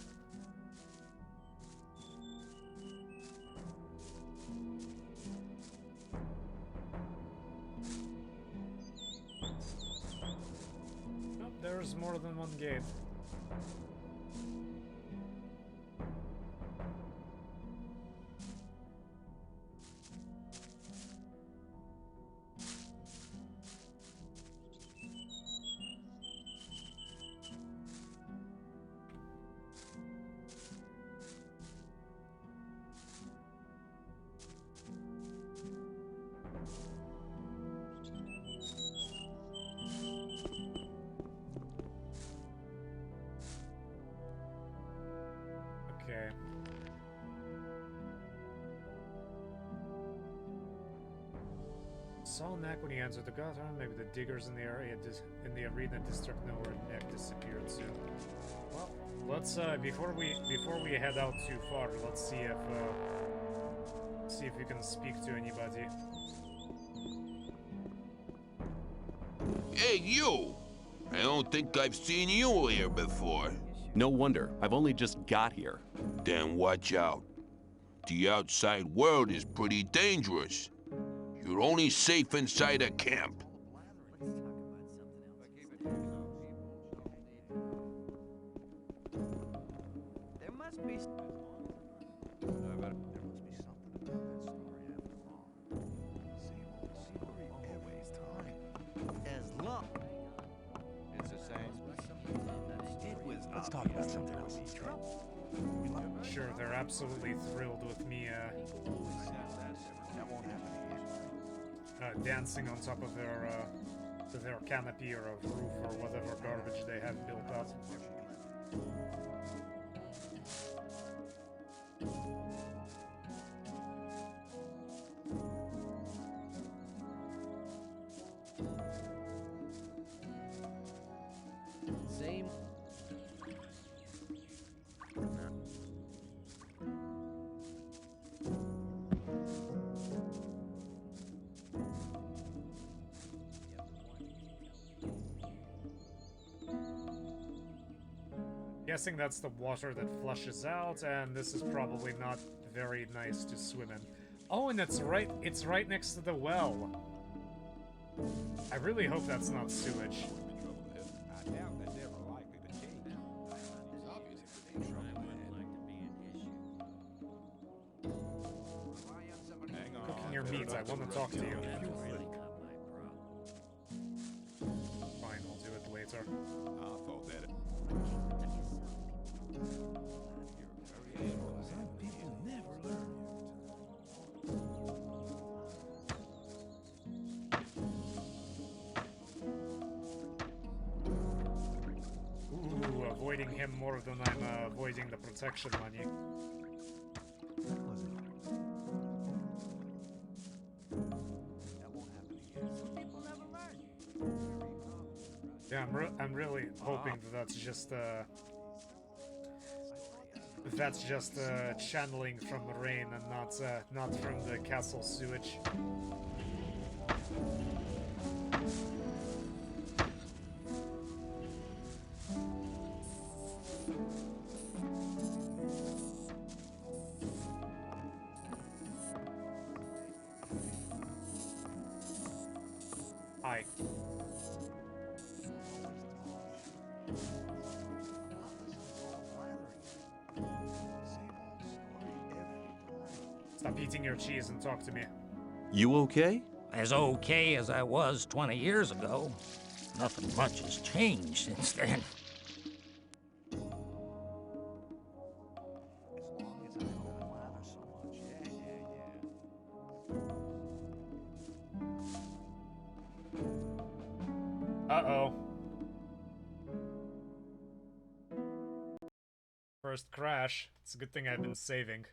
Nope, there's more than one gate. saw Neck when he entered the gutter. Maybe the diggers in the area, in the arena district know where Neck disappeared soon. Well, let's before we head out too far, let's see if we can speak to anybody. Hey, you! I don't think I've seen you here before. No wonder. I've only just got here. Then watch out. The outside world is pretty dangerous. You're only safe inside a camp. There must be. As long. It's the same. Let's talk about something else. Sure, they're absolutely thrilled with me dancing on top of their canopy or a roof or whatever garbage they have built up. Same. Guessing that's the water that flushes out, and this is probably not very nice to swim in. Oh, and it's right next to the well. I really hope that's not sewage. Cooking your meat, I want to talk to you. Fine, I'll do it later. Ooh, avoiding him more than I'm avoiding the protection money. Yeah, I'm really hoping that that's just channeling from the rain and not from the castle sewage. Hi. Stop eating your cheese and talk to me. You okay? As okay as I was 20 years ago. Nothing much has changed since then. Uh-oh. First crash. It's a good thing I've been saving.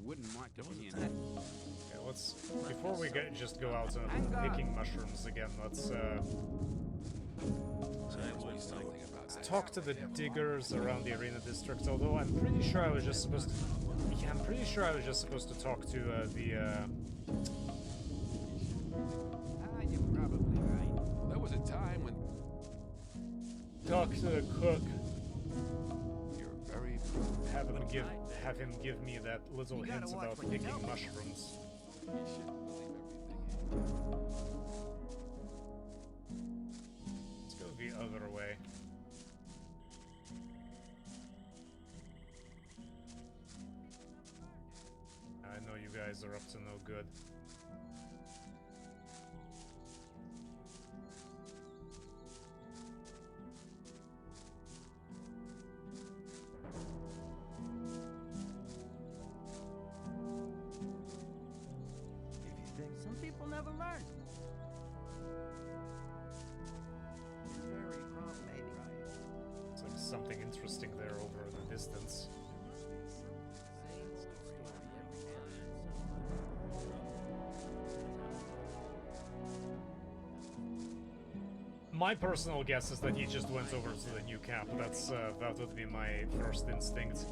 Wouldn't want to be in Okay, let's before we just go out picking mushrooms again, let's talk to the diggers around the arena district, although I'm pretty sure I was just supposed to talk to You're probably right. There was a time when talk to the cook. you're very Have him give me that little hint about picking mushrooms. Let's go the other way. I know you guys are up to no good. Some people never learn. interesting there over the distance. My personal guess is that he just went over to the new camp. That would be my first instinct.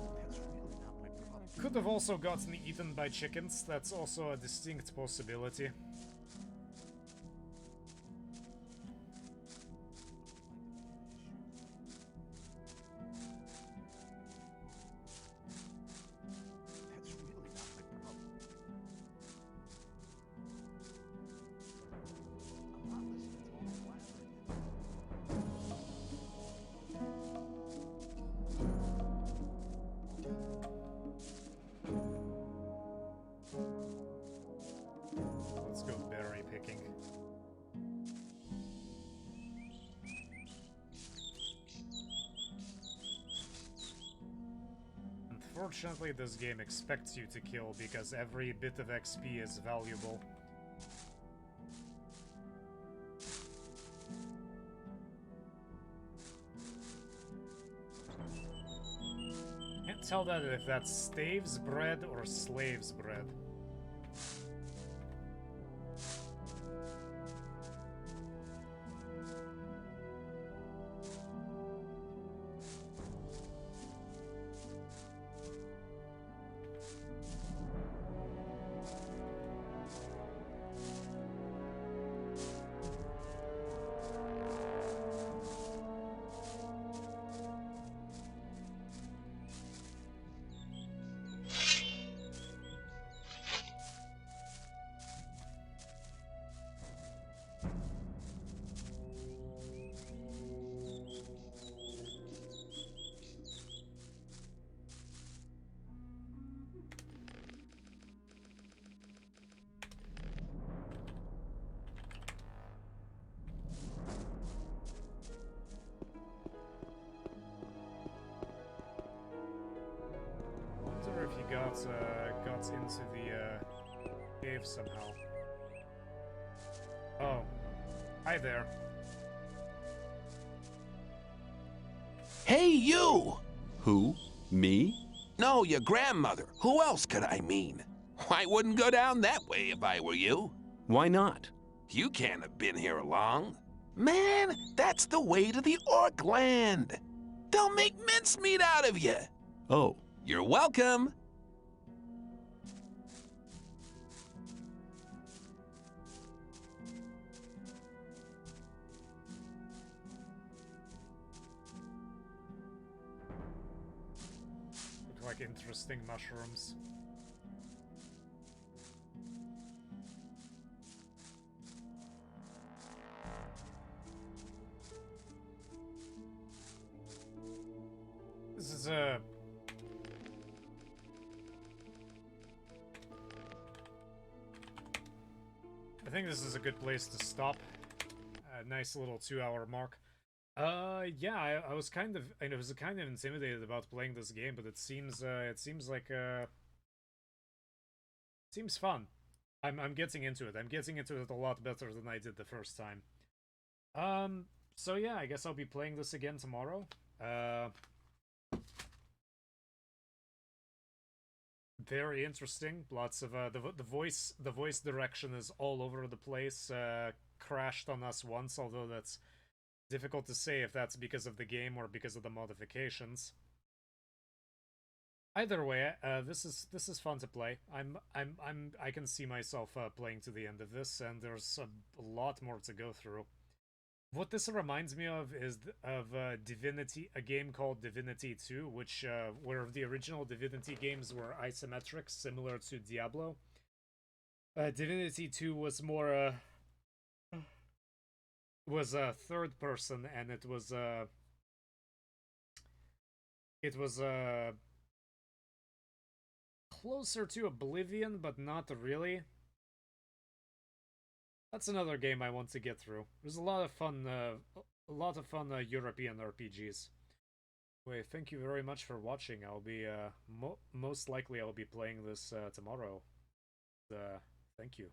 Could have also gotten eaten by chickens. That's also a distinct possibility. Let's go berry picking. Unfortunately, this game expects you to kill because every bit of XP is valuable. Can't tell that if that's Stave's bread or Slave's bread. If he got into the cave somehow. Oh, hi there. Hey, you! Who? Me? No, your grandmother. Who else could I mean? I wouldn't go down that way if I were you. Why not? You can't have been here long. Man, that's the way to the Orc land. They'll make mincemeat out of you. Oh. You're welcome. Look like interesting mushrooms. This is a... I think this is a good place to stop. A nice little 2-hour mark. Yeah, I was kind of intimidated about playing this game, but it seems like seems fun. I'm getting into it. I'm getting into it a lot better than I did the first time. So yeah, I guess I'll be playing this again tomorrow. Very interesting. Lots of the voice direction is all over the place. Crashed on us once, although that's difficult to say if that's because of the game or because of the modifications. Either way, this is fun to play. I can see myself playing to the end of this, and there's a lot more to go through. What this reminds me of is Divinity, a game called Divinity 2, which where the original Divinity games were isometric, similar to Diablo. Divinity 2 was more was a third person, and it was closer to Oblivion, but not really. That's another game I want to get through. There's a lot of fun European RPGs. Wait, thank you very much for watching. I'll be most likely I'll be playing this tomorrow. Thank you.